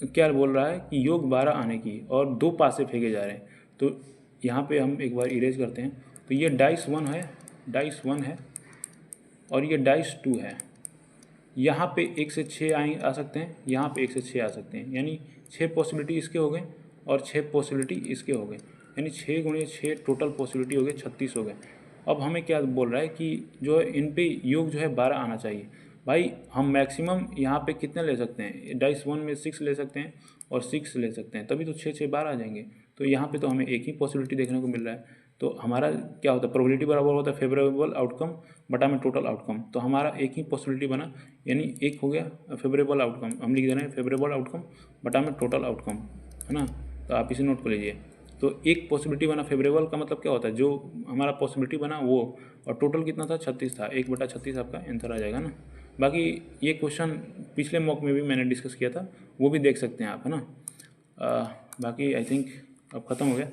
क्या बोल रहा है कि योग 12 आने की और दो पासे फेंके जा रहे हैं। तो यहाँ पे हम एक बार इरेज करते हैं। तो ये डाइस 1 है, डाइस 1 है, और ये डाइस 2 है। यहाँ पे 1 से 6 आ सकते हैं, यहाँ पे 1 से 6 आ सकते हैं, यानी 6 पॉसिबिलिटी इसके हो गए और 6 पॉसिबिलिटी इसके हो गए, यानी 6 गुणे 6 टोटल पॉसिबिलिटी हो गए, 36 हो गए। अब हमें क्या बोल रहा है कि जो है इन पे योग जो है 12 आना चाहिए। भाई हम मैक्सिमम यहाँ पे कितने ले सकते हैं, डाइस 1 में 6 ले सकते हैं और 6 ले सकते हैं, तभी तो 6 6 12 आ जाएंगे। तो यहाँ पे तो हमें एक ही पॉसिबिलिटी देखने को मिल रहा है। तो हमारा क्या होता है, प्रोबेबिलिटी बराबर होता है फेवरेबल आउटकम बटा में टोटल आउटकम। तो हमारा एक ही पॉसिबिलिटी बना, यानी एक हो गया फेवरेबल आउटकम, हम लिख दे रहे हैं फेवरेबल आउटकम बटा में टोटल आउटकम, है ना। तो आप इसे नोट कर लीजिए। तो एक पॉसिबिलिटी बना फेवरेबल का मतलब क्या होता है, जो हमारा पॉसिबिलिटी बना वो, और टोटल कितना था 36 था, 1/36 आपका आंसर आ जाएगा ना। बाकी ये क्वेश्चन पिछले मॉक में भी मैंने डिस्कस किया था, वो भी देख सकते हैं आप, है ना। बाकी आई थिंक अब ख़त्म हो गया।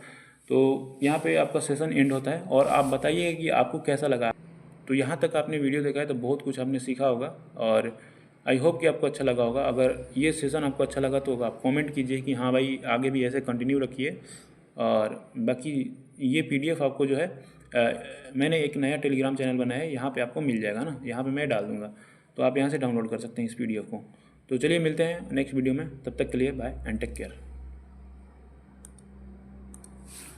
तो यहाँ पे आपका सेशन एंड होता है, और आप बताइए कि आपको कैसा लगा। तो यहाँ तक आपने वीडियो देखा है तो बहुत कुछ आपने सीखा होगा, और आई होप कि आपको अच्छा लगा होगा। अगर ये सेशन आपको अच्छा लगा तो आप कमेंट कीजिए कि हाँ भाई आगे भी ऐसे कंटिन्यू रखिए। और बाकी ये PDF आपको जो है मैंने एक नया टेलीग्राम चैनल बनाया है, यहाँ पे आपको मिल जाएगा ना, यहाँ पे मैं डाल दूँगा, तो आप यहाँ से डाउनलोड कर सकते हैं इस PDF को। तो चलिए मिलते हैं नेक्स्ट वीडियो में, तब तक के लिए बाय एंड टेक केयर।